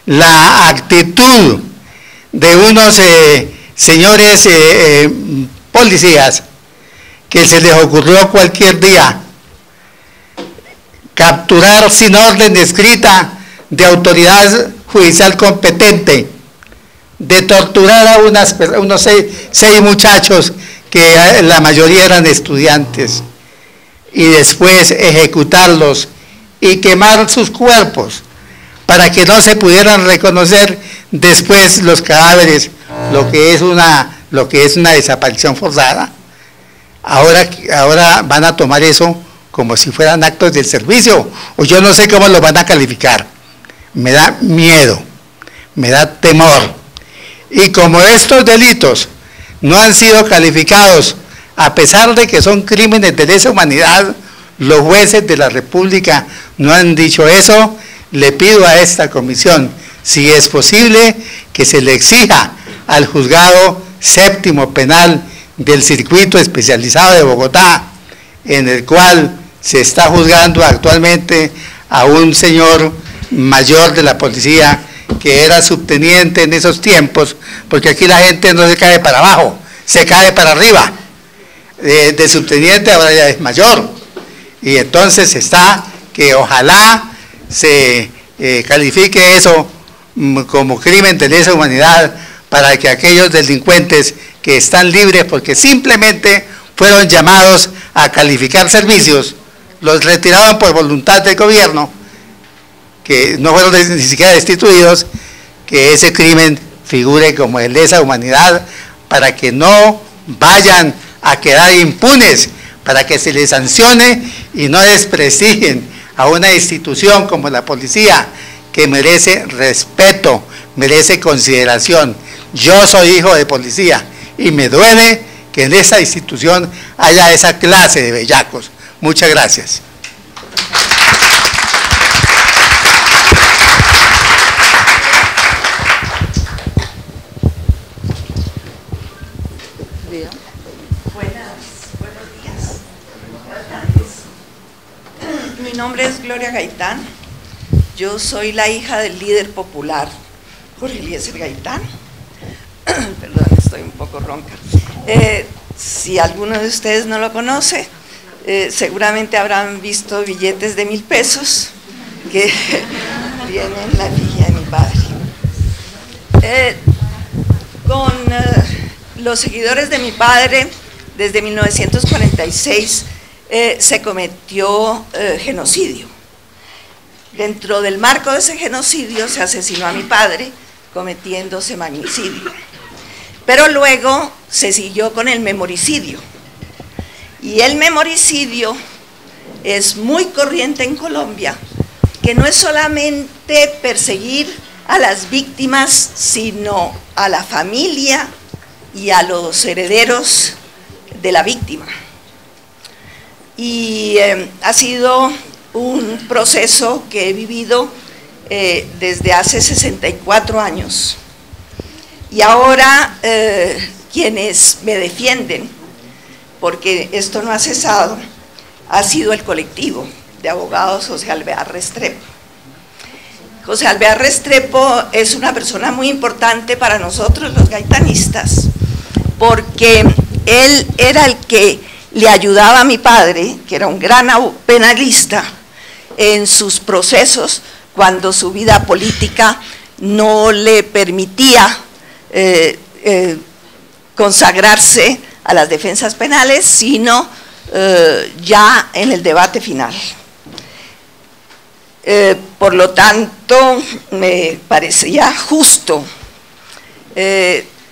la actitud de unos señores policías que se les ocurrió cualquier día capturar sin orden escrita de autoridad judicial competente, de torturar a unos seis muchachos que la mayoría eran estudiantes, y después ejecutarlos y quemar sus cuerpos para que no se pudieran reconocer después los cadáveres, lo que es una desaparición forzada? Ahora van a tomar eso como si fueran actos del servicio, o yo no sé cómo lo van a calificar. Me da miedo, me da temor. Y como estos delitos no han sido calificados, a pesar de que son crímenes de lesa humanidad, los jueces de la República no han dicho eso, le pido a esta comisión, si es posible, que se le exija al juzgado séptimo penal del circuito especializado de Bogotá, en el cual se está juzgando actualmente a un señor mayor de la policía que era subteniente en esos tiempos, porque aquí la gente no se cae para abajo, se cae para arriba. De subteniente ahora ya es mayor, y entonces está que ojalá se califique eso como crimen de lesa humanidad, para que aquellos delincuentes que están libres porque simplemente fueron llamados a calificar servicios, los retiraron por voluntad del gobierno, que no fueron ni siquiera destituidos, que ese crimen figure como de lesa humanidad, para que no vayan a quedar impunes, para que se les sancione y no desprestigien a una institución como la policía, que merece respeto, merece consideración. Yo soy hijo de policía y me duele que en esta institución haya esa clase de bellacos. Muchas gracias. Mi nombre es Gloria Gaitán. Yo soy la hija del líder popular Jorge Eliezer Gaitán. Perdón, estoy un poco ronca. Si alguno de ustedes no lo conoce, seguramente habrán visto billetes de 1000 pesos que tienen la efigie de mi padre. Con los seguidores de mi padre, desde 1946, se cometió genocidio. Dentro del marco de ese genocidio se asesinó a mi padre, cometiéndose magnicidio. Pero luego se siguió con el memoricidio. Y el memoricidio es muy corriente en Colombia, que no es solamente perseguir a las víctimas, sino a la familia y a los herederos de la víctima. Y ha sido un proceso que he vivido desde hace 64 años. Y ahora quienes me defienden, porque esto no ha cesado, ha sido el colectivo de abogados José Alvear Restrepo. José Alvear Restrepo es una persona muy importante para nosotros los gaitanistas, porque él era el que le ayudaba a mi padre, que era un gran penalista, en sus procesos cuando su vida política no le permitía consagrarse a las defensas penales, sino ya en el debate final. Por lo tanto, me parecía justo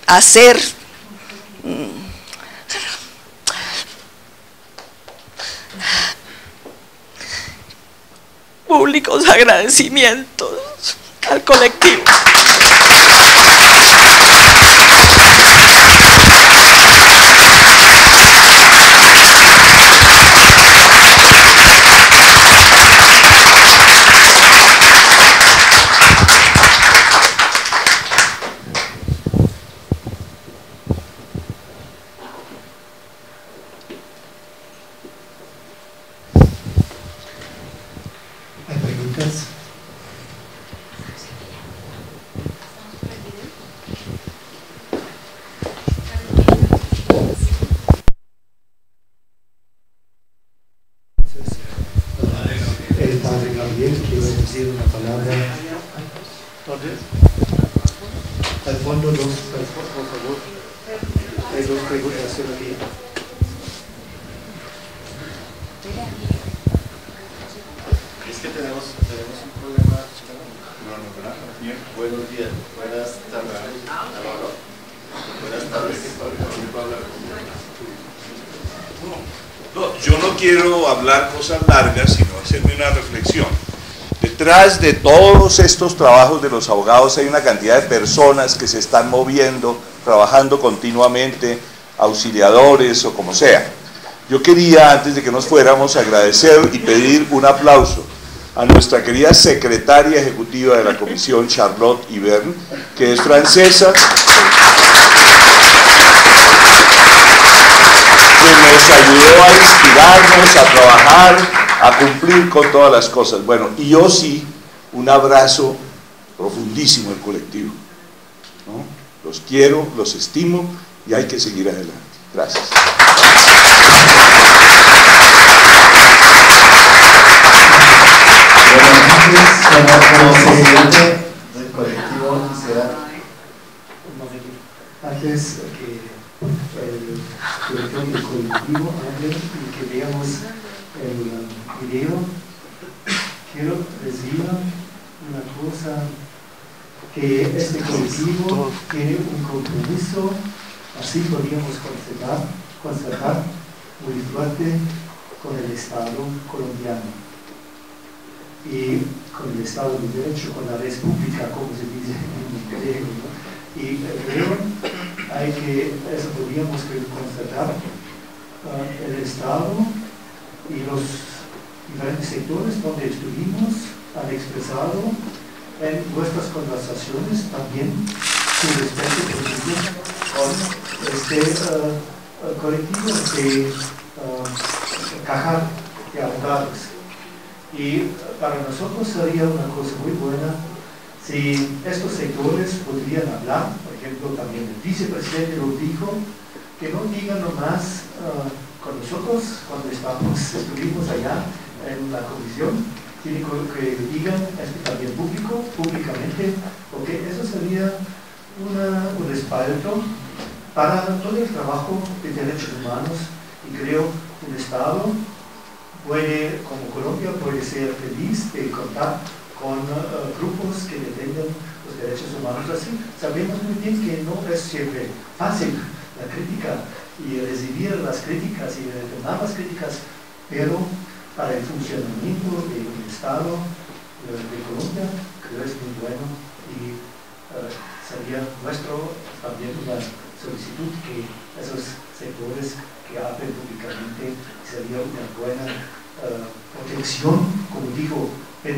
hacer públicos agradecimientos al colectivo. El padre Gabriel quiere decir una palabra. ¿Dónde? Al fondo, por favor. Hay dos preguntas aquí. Es que tenemos un problema. No, ¿verdad? Bien. Buenos días, buenas tardes. Buenas tardes. No, yo no quiero hablar cosas largas, sino hacerme una reflexión. Detrás de todos estos trabajos de los abogados hay una cantidad de personas que se están moviendo, trabajando continuamente, auxiliadores o como sea. Yo quería, antes de que nos fuéramos, agradecer y pedir un aplauso a nuestra querida secretaria ejecutiva de la comisión, Charlotte Iverne, que es francesa, que nos ayudó a inspirarnos, a trabajar, a cumplir con todas las cosas. Bueno, y yo sí, un abrazo profundísimo al colectivo, ¿no? Los quiero, los estimo y hay que seguir adelante. Gracias. Como presidente del colectivo quisiera... Antes que el director del colectivo hable y que veamos el video, quiero decir una cosa, que este colectivo tiene un compromiso, así podríamos constatar muy fuerte con el Estado colombiano y con el Estado de Derecho, con la República, como se dice en griego, ¿no? Y creo eso podríamos constatar, el Estado y los diferentes sectores donde estuvimos han expresado en nuestras conversaciones también su respeto con este colectivo de caja de abogados. Y para nosotros sería una cosa muy buena si estos sectores podrían hablar, por ejemplo, también el vicepresidente lo dijo, que no digan nomás con nosotros cuando estuvimos allá en la comisión, sino que digan esto también públicamente, porque eso sería un respaldo para todo el trabajo de derechos humanos, y creo que un Estado puede, como Colombia, puede ser feliz de contar con grupos que defienden los derechos humanos así. Sabemos muy bien que no es siempre fácil la crítica y recibir las críticas y retornar las críticas, pero para el funcionamiento del Estado de Colombia creo es muy bueno, y sería también una solicitud que esos sectores que hablen públicamente sería una buena protección, como dijo el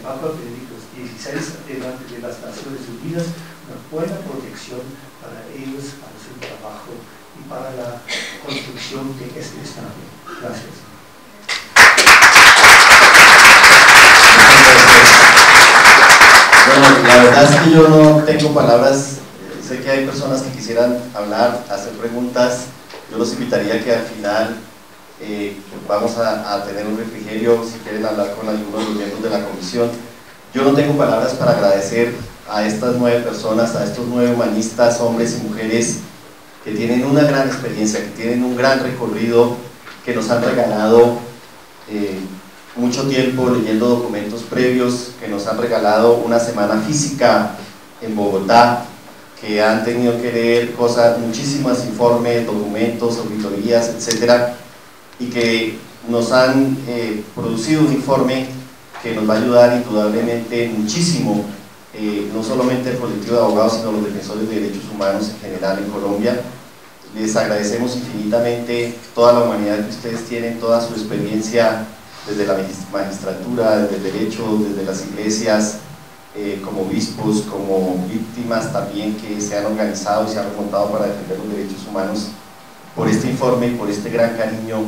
Papa Benedicto XVI delante de las Naciones Unidas, una buena protección para ellos, para su trabajo y para la construcción de este Estado. Gracias. Bueno, la verdad es que yo no tengo palabras. Sé que hay personas que quisieran hablar, hacer preguntas. Yo los invitaría a que al final vamos a tener un refrigerio, si quieren hablar con algunos de los miembros de la comisión. Yo no tengo palabras para agradecer a estas 9 personas, a estos 9 humanistas, hombres y mujeres que tienen una gran experiencia, que tienen un gran recorrido, que nos han regalado mucho tiempo leyendo documentos previos, que nos han regalado una semana física en Bogotá, que han tenido que leer cosas, muchísimas informes, documentos, auditorías, etcétera, y que nos han producido un informe que nos va a ayudar indudablemente muchísimo, no solamente el colectivo de abogados, sino los defensores de derechos humanos en general en Colombia. Les agradecemos infinitamente toda la humanidad que ustedes tienen, toda su experiencia desde la magistratura, desde el derecho, desde las iglesias, como obispos, como víctimas también que se han organizado y se han remontado para defender los derechos humanos, por este informe, por este gran cariño,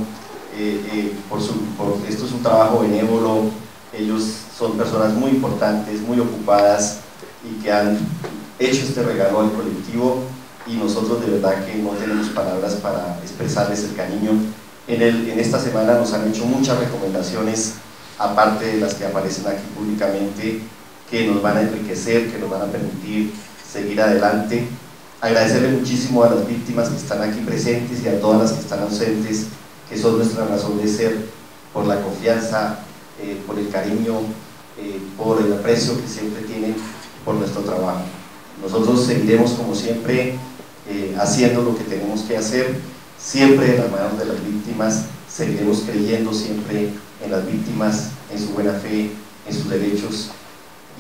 esto es un trabajo benévolo. Ellos son personas muy importantes, muy ocupadas y que han hecho este regalo al colectivo, y nosotros de verdad que no tenemos palabras para expresarles el cariño. En esta semana nos han hecho muchas recomendaciones, aparte de las que aparecen aquí públicamente, que nos van a enriquecer, que nos van a permitir seguir adelante. Agradecerle muchísimo a las víctimas que están aquí presentes y a todas las que están ausentes, que son nuestra razón de ser, por la confianza, por el cariño, por el aprecio que siempre tienen por nuestro trabajo. Nosotros seguiremos como siempre haciendo lo que tenemos que hacer, siempre en las manos de las víctimas, seguiremos creyendo siempre en las víctimas, en su buena fe, en sus derechos.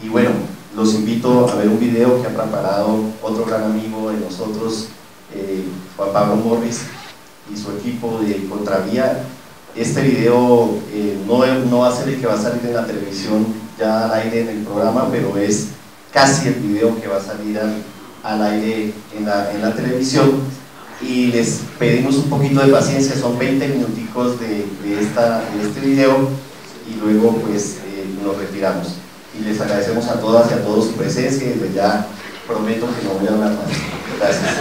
Y bueno, los invito a ver un video que ha preparado otro gran amigo de nosotros, Juan Pablo Morris y su equipo de Contravía. Este video no va a ser el que va a salir en la televisión ya al aire en el programa, pero es casi el video que va a salir al aire en la televisión, y les pedimos un poquito de paciencia. Son 20 minuticos de este video y luego pues nos retiramos. Y les agradecemos a todas y a todos su presencia, y desde ya prometo que no voy a hablar más. Gracias.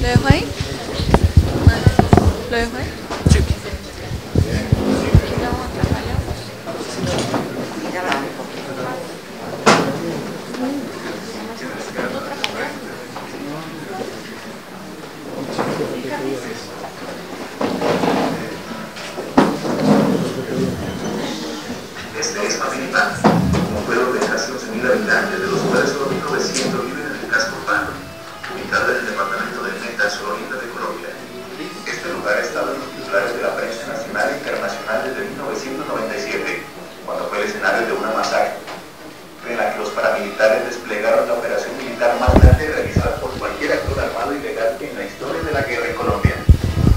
¿Lo dejo ahí? ¿Lo dejo ahí? Sí. Este es Mapiripán, un pueblo de casi 11.000 habitantes, de los cuales solo 1.900 viven en el casco urbano, ubicado en el departamento del Meta, sur oriente de Colombia. Este lugar ha estado en los titulares de la prensa nacional e internacional desde 1997, cuando fue el escenario de una masacre, en la que los paramilitares desplegaron la operación militar más grande realizada por cualquier actor armado ilegal en la historia de la guerra en Colombia.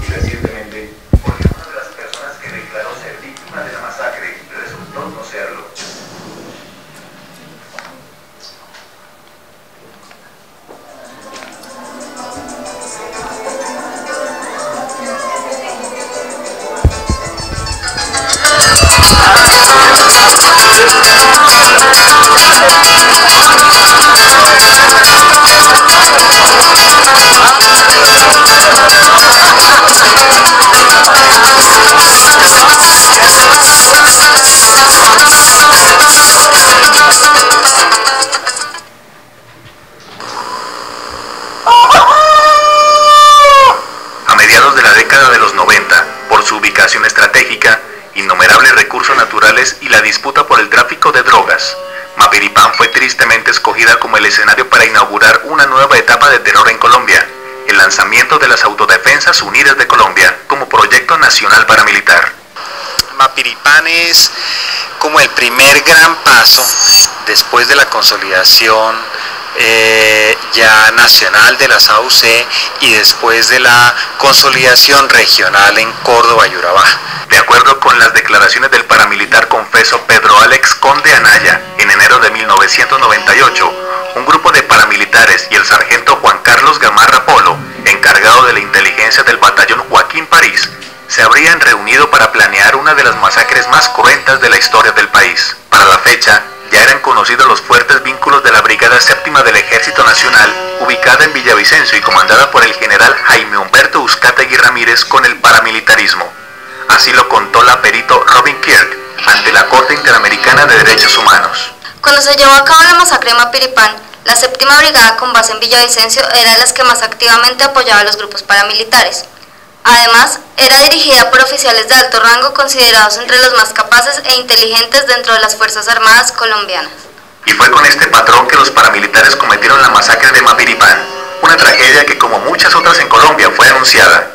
Y recientemente, porque una de las personas que declaró ser víctima de la masacre resultó no serlo. A mediados de la década de los 90, por su ubicación estratégica, innumerables recursos naturales y la disputa por el tráfico de drogas, Mapiripán fue tristemente escogida como el escenario para inaugurar una nueva etapa de terror en Colombia, el lanzamiento de las Autodefensas Unidas de Colombia como proyecto nacional paramilitar. Mapiripán es como el primer gran paso después de la consolidación ya nacional de las AUC y después de la consolidación regional en Córdoba y Urabá. De acuerdo con las declaraciones del paramilitar confeso Pedro Alex Conde Anaya, en enero de 1998, un grupo de paramilitares y el sargento Juan Carlos Gamarra Polo, encargado de la inteligencia del batallón Joaquín París, se habrían reunido para planear una de las masacres más cruentas de la historia del país. Para la fecha, ya eran conocidos los fuertes vínculos de la Brigada Séptima del Ejército Nacional, ubicada en Villavicencio y comandada por el general Jaime Humberto Uzcategui Ramírez, con el paramilitarismo. Así lo contó la perito Robin Kirk ante la Corte Interamericana de Derechos Humanos. Cuando se llevó a cabo la masacre de Mapiripán, la 7ª Brigada con base en Villavicencio era de las que más activamente apoyaba a los grupos paramilitares. Además, era dirigida por oficiales de alto rango considerados entre los más capaces e inteligentes dentro de las Fuerzas Armadas colombianas. Y fue con este patrón que los paramilitares cometieron la masacre de Mapiripán, una tragedia que, como muchas otras en Colombia, fue anunciada.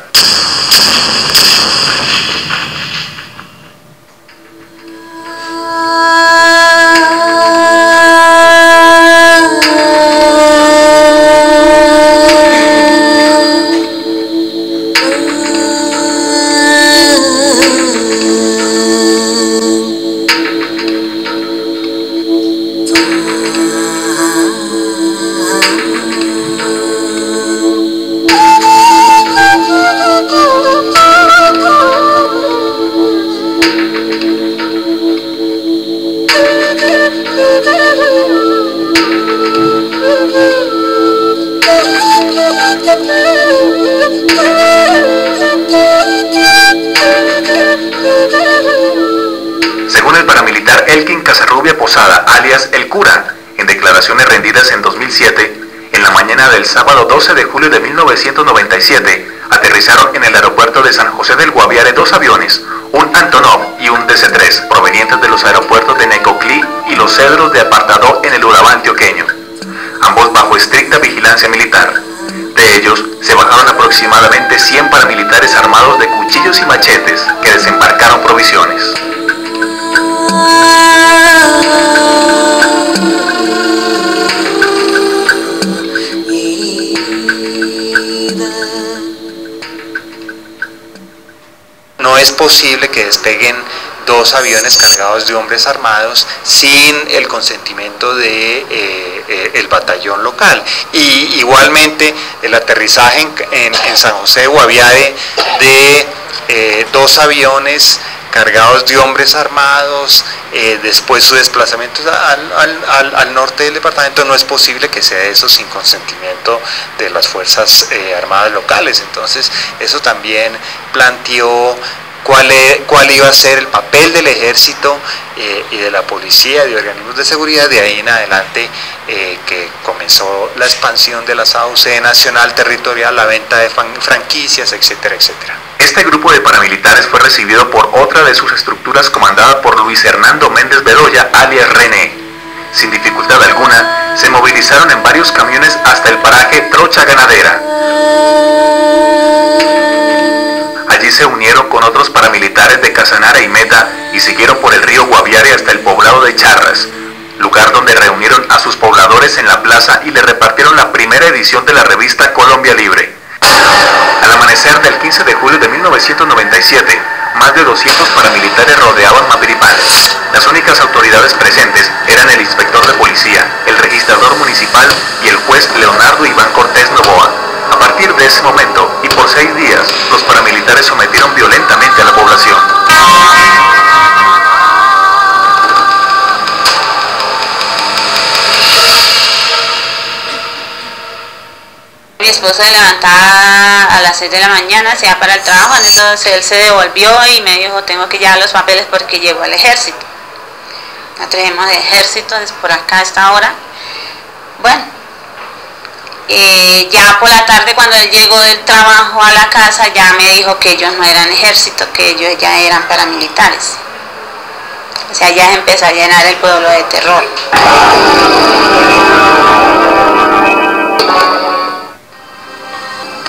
Según el paramilitar Elkin Casarrubia Posada, alias El Cura, en declaraciones rendidas en 2007, en la mañana del sábado 12 de julio de 1997, aterrizaron en el aeropuerto de San José del Guaviare 2 aviones, un Antonov y un DC-3, provenientes de los aeropuertos de Necoclí y Los Cedros de Apartadó en el Urabá antioqueño, ambos bajo estricta vigilancia militar. De ellos, se bajaron aproximadamente 100 paramilitares armados de cuchillos y machetes que desembarcaron provisiones. No es posible que despeguen 2 aviones cargados de hombres armados sin el consentimiento de el batallón local. Y igualmente el aterrizaje en San José de Guaviare de 2 aviones cargados de hombres armados, después su desplazamiento al norte del departamento, no es posible que sea eso sin consentimiento de las Fuerzas Armadas locales. Entonces eso también planteó cuál iba a ser el papel del ejército y de la policía, de organismos de seguridad, de ahí en adelante que comenzó la expansión de la SAUC nacional, territorial, la venta de franquicias, etcétera, etcétera. Este grupo de paramilitares fue recibido por otra de sus estructuras comandada por Luis Hernando Méndez Bedoya, alias René. Sin dificultad alguna, se movilizaron en varios camiones hasta el paraje Trocha Ganadera. Allí se unieron con otros paramilitares de Casanare y Meta y siguieron por el río Guaviare hasta el poblado de Charras, lugar donde reunieron a sus pobladores en la plaza y le repartieron la primera edición de la revista Colombia Libre. Al amanecer del 15 de julio de 1997, más de 200 paramilitares rodeaban Mapiripán. Las únicas autoridades presentes eran el inspector de policía, el registrador municipal y el juez Leonardo Iván Cortés Novoa. A partir de ese momento, y por 6 días, los paramilitares sometieron violentamente a la población. Mi esposo se levantaba a las 6 de la mañana, se iba para el trabajo, entonces él se devolvió y me dijo, tengo que llevar los papeles porque llegó al ejército. Nos trajimos de ejército por acá a esta hora. Bueno, ya por la tarde cuando él llegó del trabajo a la casa ya me dijo que ellos no eran ejército, que ellos ya eran paramilitares. O sea, ya se empezó a llenar el pueblo de terror.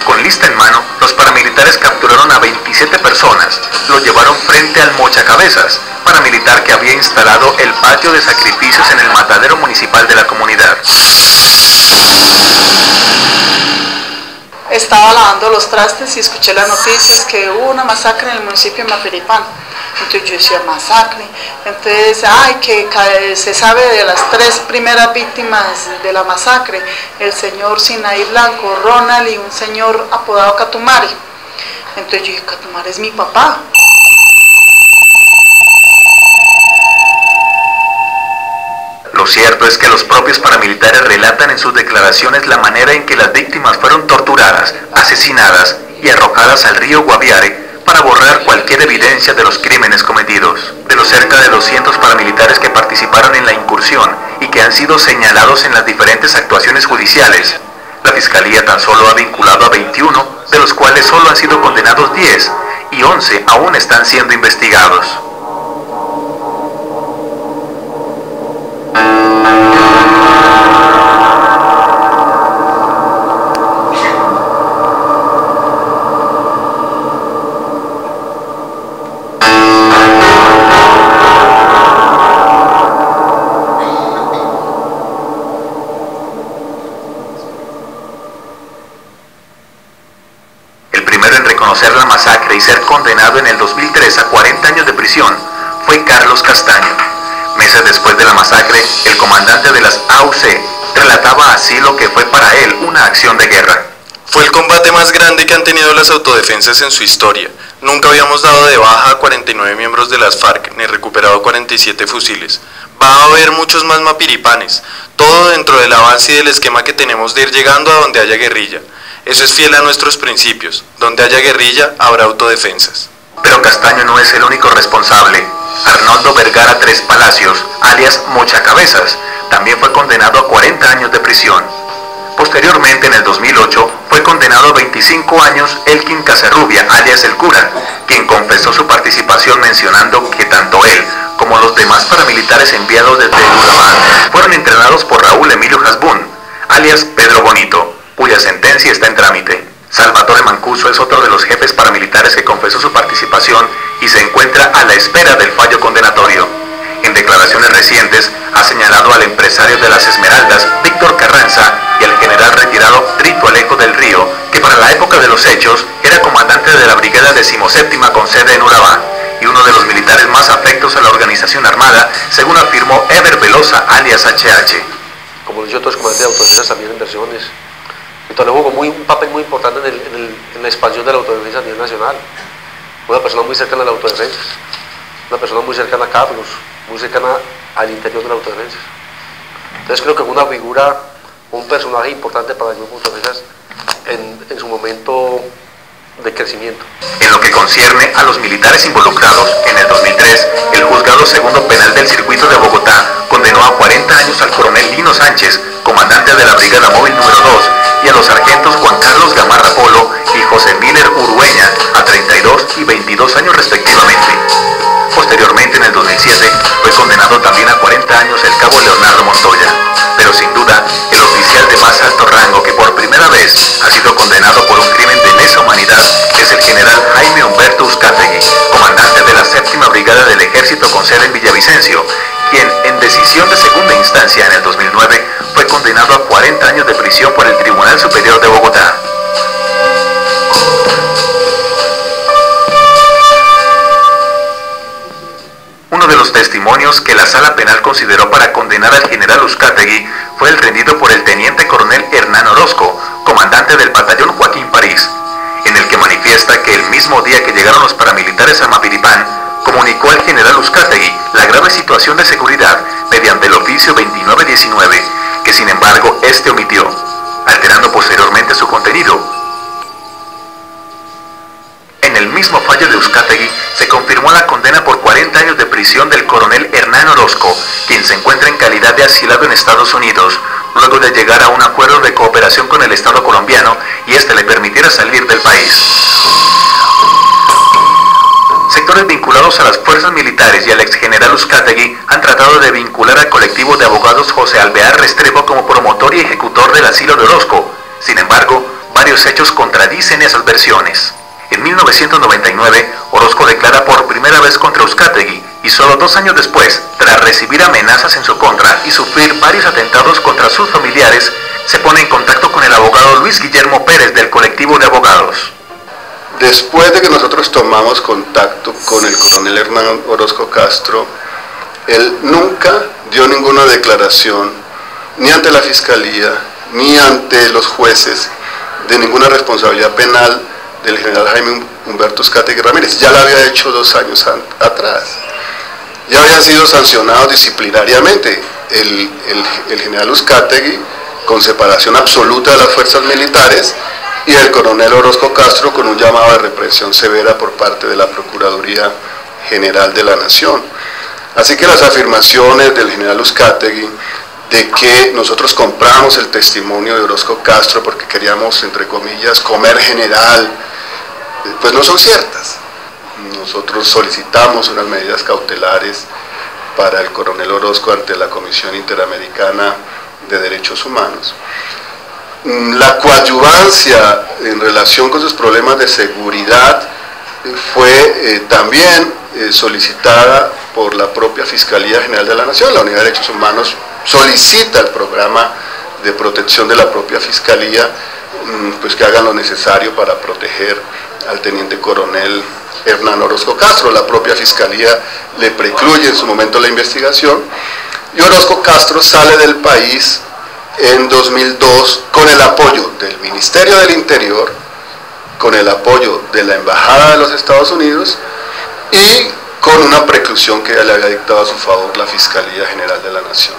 Con lista en mano, los paramilitares capturaron a 27 personas, los llevaron frente al Mochacabezas, paramilitar que había instalado el patio de sacrificios en el matadero municipal de la comunidad. Estaba lavando los trastes y escuché las noticias que hubo una masacre en el municipio de Mapiripán. Entonces yo decía, masacre. Entonces, que se sabe de las 3 primeras víctimas de la masacre, el señor Sinaí Blanco, Ronald y un señor apodado Catumari. Entonces yo dije, Catumari es mi papá. Lo cierto es que los propios paramilitares relatan en sus declaraciones la manera en que las víctimas fueron torturadas, asesinadas y arrojadas al río Guaviare para borrar cualquier evidencia de los crímenes cometidos. De los cerca de 200 paramilitares que participaron en la incursión y que han sido señalados en las diferentes actuaciones judiciales, la Fiscalía tan solo ha vinculado a 21, de los cuales solo han sido condenados 10 y 11 aún están siendo investigados. Reconocer la masacre y ser condenado en el 2003 a 40 años de prisión fue Carlos Castaño. Meses después de la masacre, el comandante de las AUC relataba así lo que fue para él una acción de guerra. Fue el combate más grande que han tenido las autodefensas en su historia. Nunca habíamos dado de baja a 49 miembros de las FARC, ni recuperado 47 fusiles. Va a haber muchos más mapiripanes, todo dentro del avance y del esquema que tenemos de ir llegando a donde haya guerrilla. Eso es fiel a nuestros principios. Donde haya guerrilla, habrá autodefensas. Pero Castaño no es el único responsable. Arnoldo Vergara Tres Palacios, alias Mochacabezas, también fue condenado a 40 años de prisión. Posteriormente, en el 2008, fue condenado a 25 años Elkin Casarrubia, alias El Cura, quien confesó su participación mencionando que tanto él como los demás paramilitares enviados desde Urabá fueron entrenados por Raúl Emilio Hasbún, alias Pedro Bonito, cuya sentencia está en trámite. Salvatore Mancuso es otro de los jefes paramilitares que confesó su participación y se encuentra a la espera del fallo condenatorio. En declaraciones recientes ha señalado al empresario de las Esmeraldas, Víctor Carranza, y al general retirado Rito Alejo del Río, que para la época de los hechos era comandante de la Brigada 17ª con sede en Urabá, y uno de los militares más afectos a la organización armada, según afirmó Ever Velosa, alias HH. Como yo, todos comandantes de autodefensas también en versiones. Entonces jugó un papel muy importante en la expansión de la autodefensa a nivel nacional. Una persona muy cercana a la autodefensa, una persona muy cercana a Carlos, muy cercana al interior de la autodefensa. Entonces creo que fue una figura, un personaje importante para el grupo de autodefensas en su momento de crecimiento. En lo que concierne a los militares involucrados, en el 2003, el Juzgado Segundo Penal del Circuito de Bogotá condenó a 40 años al coronel Lino Sánchez, comandante de la Brigada Móvil número 2, y a los sargentos Juan Carlos Gamarra Polo y José Miller Urueña a 32 y 22 años respectivamente. Posteriormente, en el 2007, fue condenado también a 40 años el cabo Leonardo Montoya. Pero sin duda, el oficial de más alto rango que por primera vez ha sido condenado por un crimen de lesa humanidad es el general Jaime Humberto Uzcategui, comandante de la 7ª Brigada del Ejército con sede en Villavicencio, quien en decisión de segunda instancia en el 2009 fue condenado a 40 años de prisión por el Tribunal Superior de Bogotá. Uno de los testimonios que la Sala Penal consideró para condenar al general Uzcategui fue el rendido por el teniente coronel Hernán Orozco, comandante del batallón Joaquín París, en el que manifiesta que el mismo día que llegaron los paramilitares a Mapiripán, comunicó al general Uzcategui la grave situación de seguridad mediante el oficio 2919, que sin embargo este omitió, alterando posteriormente su contenido. En el mismo fallo de Uzcategui se confirmó la condena por 40 años de prisión del coronel Hernán Orozco, quien se encuentra en calidad de asilado en Estados Unidos, luego de llegar a un acuerdo de cooperación con el Estado colombiano y este le permitiera salir del país. Sectores vinculados a las fuerzas militares y al exgeneral Uzcategui han tratado de vincular al colectivo de abogados José Alvear Restrepo como promotor y ejecutor del asilo de Orozco. Sin embargo, varios hechos contradicen esas versiones. En 1999, Orozco declara por primera vez contra Uzcategui y solo 2 años después, tras recibir amenazas en su contra y sufrir varios atentados contra sus familiares, se pone en contacto con el abogado Luis Guillermo Pérez del colectivo de abogados. Después de que nosotros tomamos contacto con el coronel Hernán Orozco Castro, él nunca dio ninguna declaración, ni ante la Fiscalía, ni ante los jueces, de ninguna responsabilidad penal del general Jaime Humberto Uzcategui Ramírez. Ya lo había hecho 2 años atrás. Ya habían sido sancionados disciplinariamente el general Uzcategui, con separación absoluta de las fuerzas militares, y el coronel Orozco Castro con un llamado de represión severa por parte de la Procuraduría General de la Nación. Así que las afirmaciones del general Uzcategui de que nosotros compramos el testimonio de Orozco Castro porque queríamos, entre comillas, comer general, pues no son ciertas. Nosotros solicitamos unas medidas cautelares para el coronel Orozco ante la Comisión Interamericana de Derechos Humanos. La coadyuvancia en relación con sus problemas de seguridad fue también solicitada por la propia Fiscalía General de la Nación. La Unidad de Derechos Humanos solicita al programa de protección de la propia Fiscalía pues que hagan lo necesario para proteger al teniente coronel Hernán Orozco Castro. La propia Fiscalía le precluye en su momento la investigación y Orozco Castro sale del país en 2002 con el apoyo del Ministerio del Interior, con el apoyo de la Embajada de los Estados Unidos y con una preclusión que ya le había dictado a su favor la Fiscalía General de la Nación.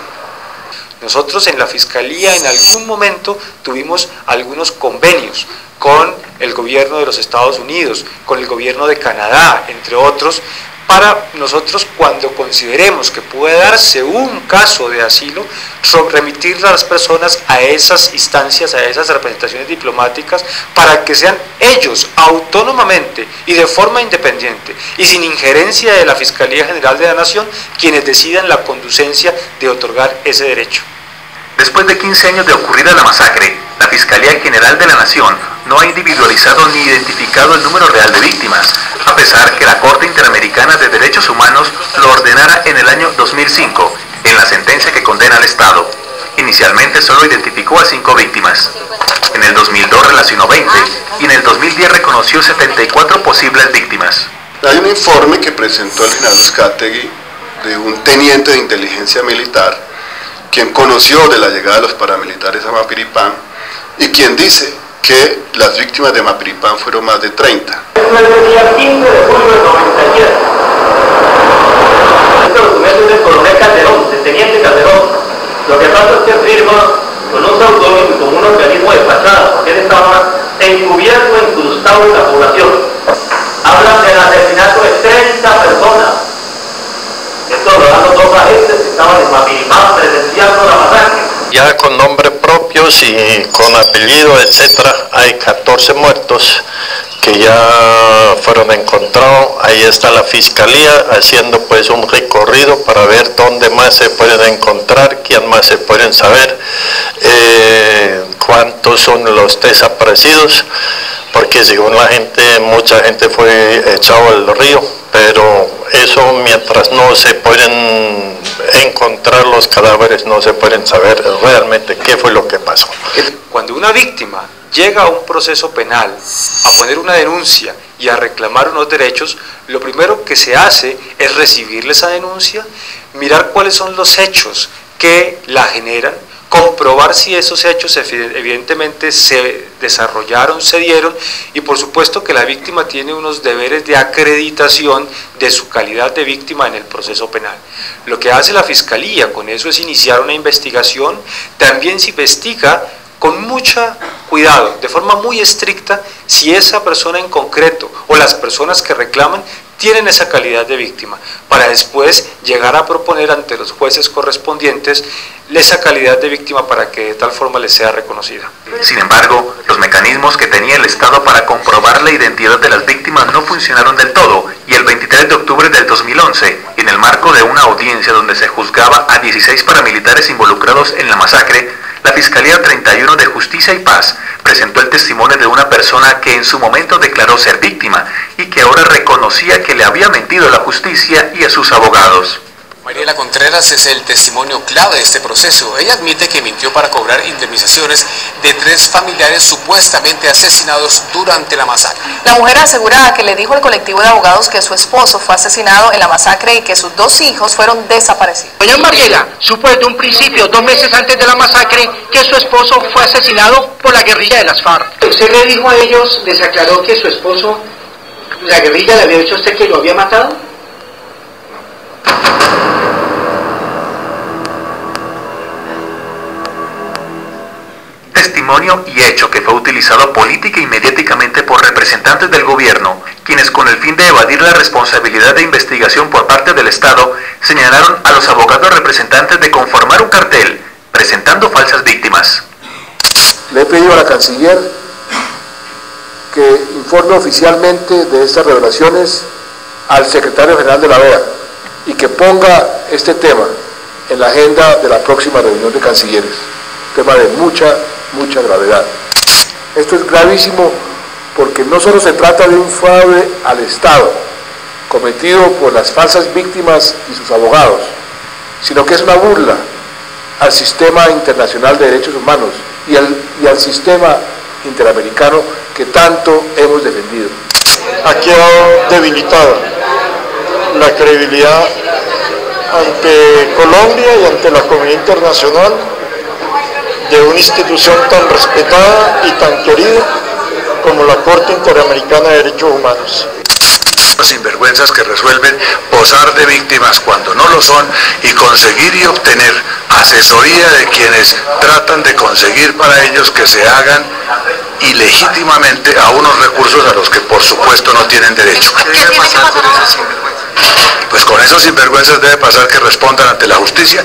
Nosotros en la Fiscalía en algún momento tuvimos algunos convenios con el gobierno de los Estados Unidos, con el gobierno de Canadá, entre otros, para nosotros cuando consideremos que puede darse un caso de asilo, remitir a las personas a esas instancias, a esas representaciones diplomáticas, para que sean ellos autónomamente y de forma independiente y sin injerencia de la Fiscalía General de la Nación quienes decidan la conducencia de otorgar ese derecho. Después de 15 años de ocurrida la masacre, la Fiscalía General de la Nación no ha individualizado ni identificado el número real de víctimas, a pesar que la Corte Interamericana de Derechos Humanos lo ordenara en el año 2005, en la sentencia que condena al Estado. Inicialmente solo identificó a 5 víctimas. En el 2002 relacionó 20 y en el 2010 reconoció 74 posibles víctimas. Hay un informe que presentó el general Uzcategui de un teniente de inteligencia militar, quien conoció de la llegada de los paramilitares a Mapiripán y quien dice que las víctimas de Mapiripán fueron más de 30. Desde el día 15 de julio del 97, este documento es del coronel Calderón, del teniente Calderón. Lo que pasa es que firma con un seudónimo y con un organismo de fachada, porque él estaba encubierto, incrustado en la población. Hablan del asesinato de 30 personas. Esto lo dan los 2 agentes que estaban en Mapiripán presenciando la masacre. Ya con nombres propios y con apellido, etcétera, hay 14 muertos que ya fueron encontrados. Ahí está la Fiscalía haciendo pues un recorrido para ver dónde más se pueden encontrar, quién más se pueden saber, cuántos son los desaparecidos, porque según la gente, mucha gente fue echado al río, pero eso mientras no se pueden encontrar los cadáveres, no se pueden saber realmente qué fue lo que pasó. Cuando una víctima llega a un proceso penal a poner una denuncia y a reclamar unos derechos, lo primero que se hace es recibirle esa denuncia, mirar cuáles son los hechos que la generan, comprobar si esos hechos evidentemente se desarrollaron, se dieron, y por supuesto que la víctima tiene unos deberes de acreditación de su calidad de víctima en el proceso penal. Lo que hace la Fiscalía con eso es iniciar una investigación, también se investiga con mucho cuidado, de forma muy estricta, si esa persona en concreto o las personas que reclaman tienen esa calidad de víctima, para después llegar a proponer ante los jueces correspondientes esa calidad de víctima para que de tal forma les sea reconocida. Sin embargo, los mecanismos que tenía el Estado para comprobar la identidad de las víctimas no funcionaron del todo, y el 23 de octubre del 2011, en el marco de una audiencia donde se juzgaba a 16 paramilitares involucrados en la masacre, la Fiscalía 31 de Justicia y Paz presentó el testimonio de una persona que en su momento declaró ser víctima y que ahora reconocía que le había mentido a la justicia y a sus abogados. Mariela Contreras es el testimonio clave de este proceso. Ella admite que mintió para cobrar indemnizaciones de 3 familiares supuestamente asesinados durante la masacre. La mujer asegura que le dijo al colectivo de abogados que su esposo fue asesinado en la masacre y que sus 2 hijos fueron desaparecidos. Doña Mariela supo desde un principio, 2 meses antes de la masacre, que su esposo fue asesinado por la guerrilla de las FARC. ¿Usted le dijo a ellos, les aclaró que su esposo, la guerrilla le había dicho a usted que lo había matado? testimonio y hecho que fue utilizado política y mediáticamente por representantes del gobierno, quienes con el fin de evadir la responsabilidad de investigación por parte del Estado, señalaron a los abogados representantes de conformar un cartel, presentando falsas víctimas. Le he pedido a la canciller que informe oficialmente de estas revelaciones al secretario general de la OEA y que ponga este tema en la agenda de la próxima reunión de cancilleres. Tema de mucha gravedad. Esto es gravísimo porque no solo se trata de un fraude al Estado cometido por las falsas víctimas y sus abogados, sino que es una burla al sistema internacional de derechos humanos y al sistema interamericano que tanto hemos defendido. Ha quedado debilitada la credibilidad ante Colombia y ante la comunidad internacional de una institución tan respetada y tan querida como la Corte Interamericana de Derechos Humanos. Sinvergüenzas que resuelven posar de víctimas cuando no lo son y conseguir y obtener asesoría de quienes tratan de conseguir para ellos que se hagan ilegítimamente a unos recursos a los que por supuesto no tienen derecho. ¿Qué debe pasar con esos sinvergüenzas? Pues con esos sinvergüenzas debe pasar que respondan ante la justicia.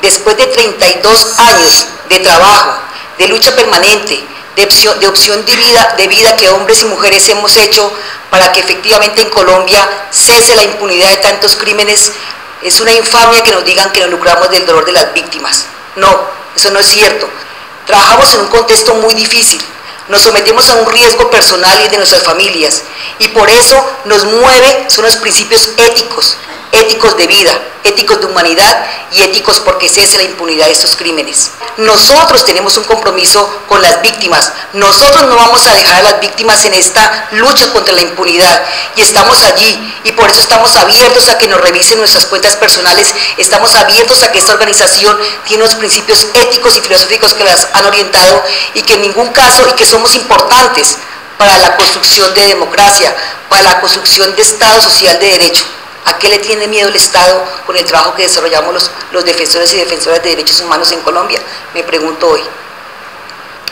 Después de 32 años de trabajo, de lucha permanente, de opción de vida que hombres y mujeres hemos hecho para que efectivamente en Colombia cese la impunidad de tantos crímenes, es una infamia que nos digan que nos lucramos del dolor de las víctimas. No, eso no es cierto. Trabajamos en un contexto muy difícil, nos sometemos a un riesgo personal y de nuestras familias, y por eso nos mueve son los principios éticos de vida, éticos de humanidad y éticos porque cese la impunidad de estos crímenes. Nosotros tenemos un compromiso con las víctimas, nosotros no vamos a dejar a las víctimas en esta lucha contra la impunidad y estamos allí y por eso estamos abiertos a que nos revisen nuestras cuentas personales, estamos abiertos a que esta organización tiene unos principios éticos y filosóficos que las han orientado y que en ningún caso, y que somos importantes para la construcción de democracia, para la construcción de Estado social de derecho. ¿A qué le tiene miedo el Estado con el trabajo que desarrollamos los defensores y defensoras de derechos humanos en Colombia? Me pregunto hoy.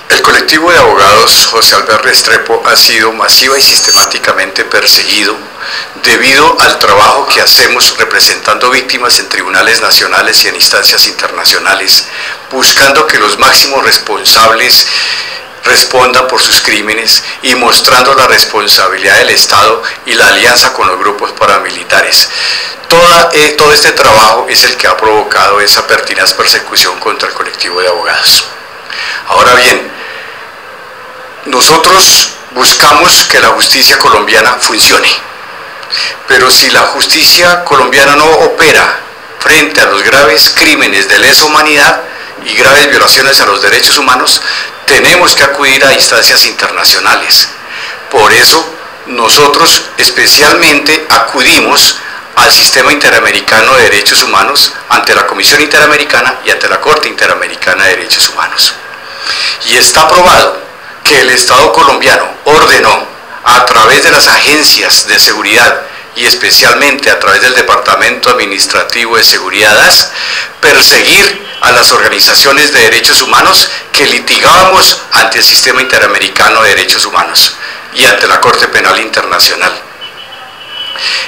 El colectivo de abogados José Albert Restrepo ha sido masiva y sistemáticamente perseguido debido al trabajo que hacemos representando víctimas en tribunales nacionales y en instancias internacionales, buscando que los máximos responsables respondan por sus crímenes y mostrando la responsabilidad del Estado y la alianza con los grupos paramilitares. Todo este trabajo es el que ha provocado esa pertinaz persecución contra el colectivo de abogados. Ahora bien, nosotros buscamos que la justicia colombiana funcione, pero si la justicia colombiana no opera frente a los graves crímenes de lesa humanidad y graves violaciones a los derechos humanos, tenemos que acudir a instancias internacionales. Por eso nosotros especialmente acudimos al Sistema Interamericano de Derechos Humanos, ante la Comisión Interamericana y ante la Corte Interamericana de Derechos Humanos. Y está probado que el Estado colombiano ordenó a través de las agencias de seguridad y especialmente a través del Departamento Administrativo de Seguridad DAS, perseguir a las organizaciones de derechos humanos que litigábamos ante el Sistema Interamericano de Derechos Humanos y ante la Corte Penal Internacional.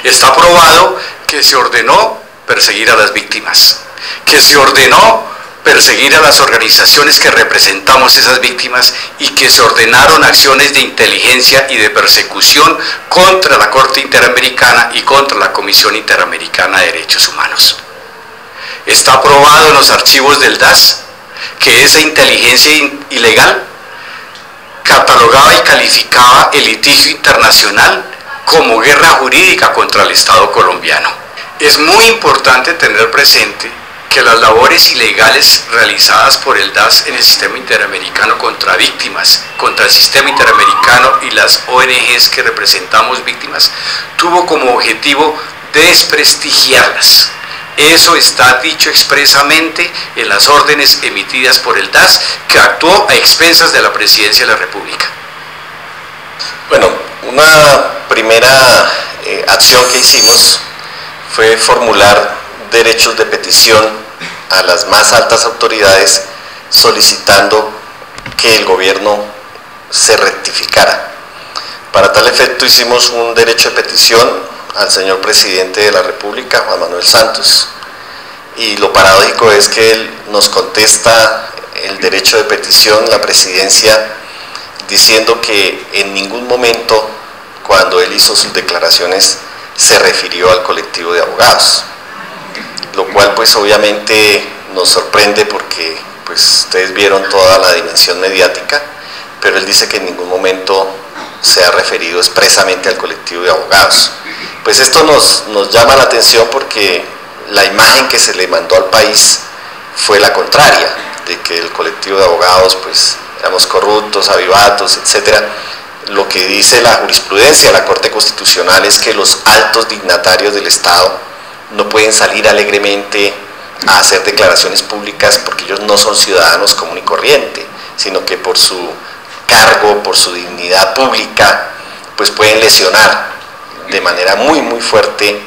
Está probado que se ordenó perseguir a las víctimas, que se ordenó perseguir a las organizaciones que representamos esas víctimas y que se ordenaron acciones de inteligencia y de persecución contra la Corte Interamericana y contra la Comisión Interamericana de Derechos Humanos. Está probado en los archivos del DAS que esa inteligencia ilegal catalogaba y calificaba el litigio internacional como guerra jurídica contra el Estado colombiano. Es muy importante tener presente que las labores ilegales realizadas por el DAS en el sistema interamericano contra víctimas, contra el sistema interamericano y las ONGs que representamos víctimas, tuvo como objetivo desprestigiarlas. Eso está dicho expresamente en las órdenes emitidas por el DAS, que actuó a expensas de la Presidencia de la República. Bueno, una primera acción que hicimos fue formular derechos de petición a las más altas autoridades solicitando que el gobierno se rectificara. Para tal efecto hicimos un derecho de petición al señor presidente de la República, Juan Manuel Santos, y lo paradójico es que él nos contesta el derecho de petición, la presidencia, diciendo que en ningún momento cuando él hizo sus declaraciones se refirió al colectivo de abogados, lo cual pues obviamente nos sorprende porque pues ustedes vieron toda la dimensión mediática, pero él dice que en ningún momento se ha referido expresamente al colectivo de abogados. Pues esto nos llama la atención porque la imagen que se le mandó al país fue la contraria, de que el colectivo de abogados pues éramos corruptos, avivatos, etcétera. Lo que dice la jurisprudencia de la Corte Constitucional es que los altos dignatarios del Estado no pueden salir alegremente a hacer declaraciones públicas porque ellos no son ciudadanos común y corriente, sino que por su cargo, por su dignidad pública, pues pueden lesionar de manera muy fuerte,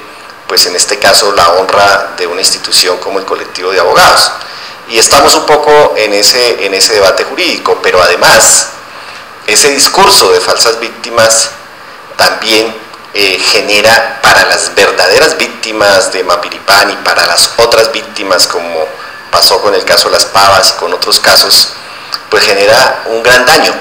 pues en este caso la honra de una institución como el colectivo de abogados. Y estamos un poco en ese debate jurídico, pero además ese discurso de falsas víctimas también genera para las verdaderas víctimas de Mapiripán y para las otras víctimas, como pasó con el caso de Las Pavas y con otros casos, pues genera un gran daño,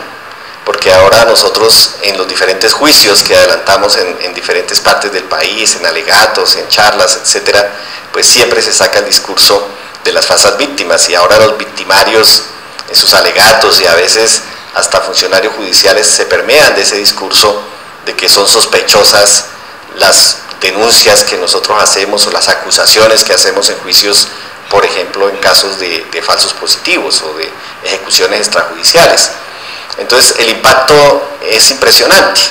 porque ahora nosotros en los diferentes juicios que adelantamos en diferentes partes del país, en alegatos, en charlas, etcétera, pues siempre se saca el discurso de las falsas víctimas, y ahora los victimarios en sus alegatos y a veces hasta funcionarios judiciales se permean de ese discurso de que son sospechosas las denuncias que nosotros hacemos o las acusaciones que hacemos en juicios, por ejemplo en casos de falsos positivos o de ejecuciones extrajudiciales. Entonces el impacto es impresionante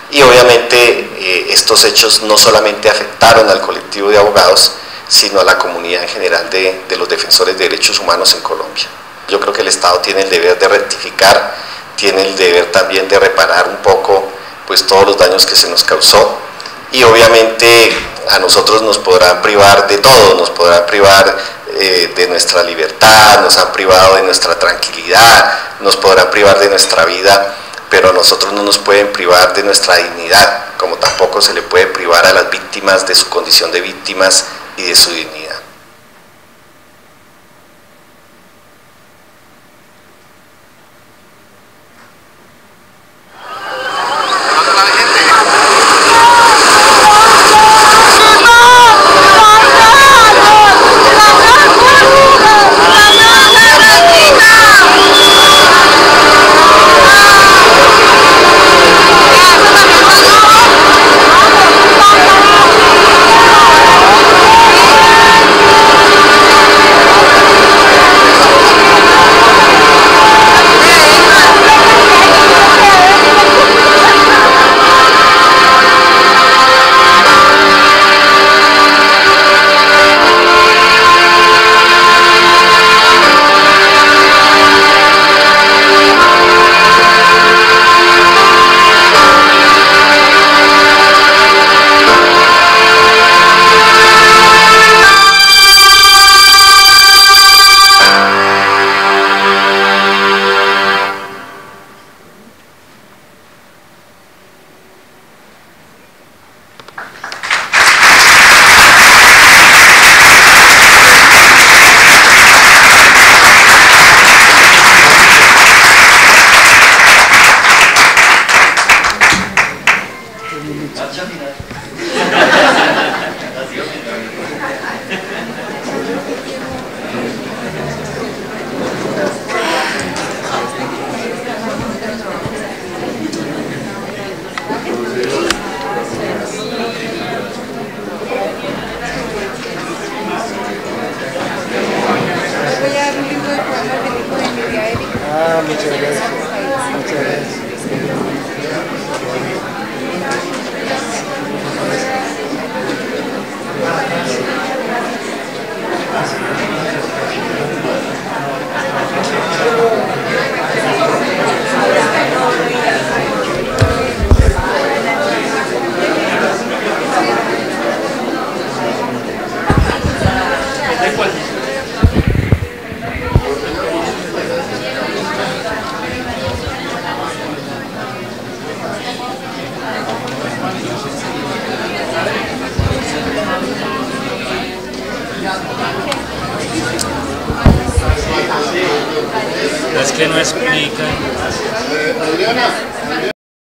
y obviamente estos hechos no solamente afectaron al colectivo de abogados, sino a la comunidad en general de los defensores de derechos humanos en Colombia. Yo creo que el Estado tiene el deber de rectificar, tiene el deber también de reparar un poco pues todos los daños que se nos causó, y obviamente a nosotros nos podrán privar de todo, nos podrán privar de nuestra libertad, nos han privado de nuestra tranquilidad, nos podrán privar de nuestra vida, pero a nosotros no nos pueden privar de nuestra dignidad, como tampoco se le puede privar a las víctimas de su condición de víctimas y de su dignidad. Es que no explican.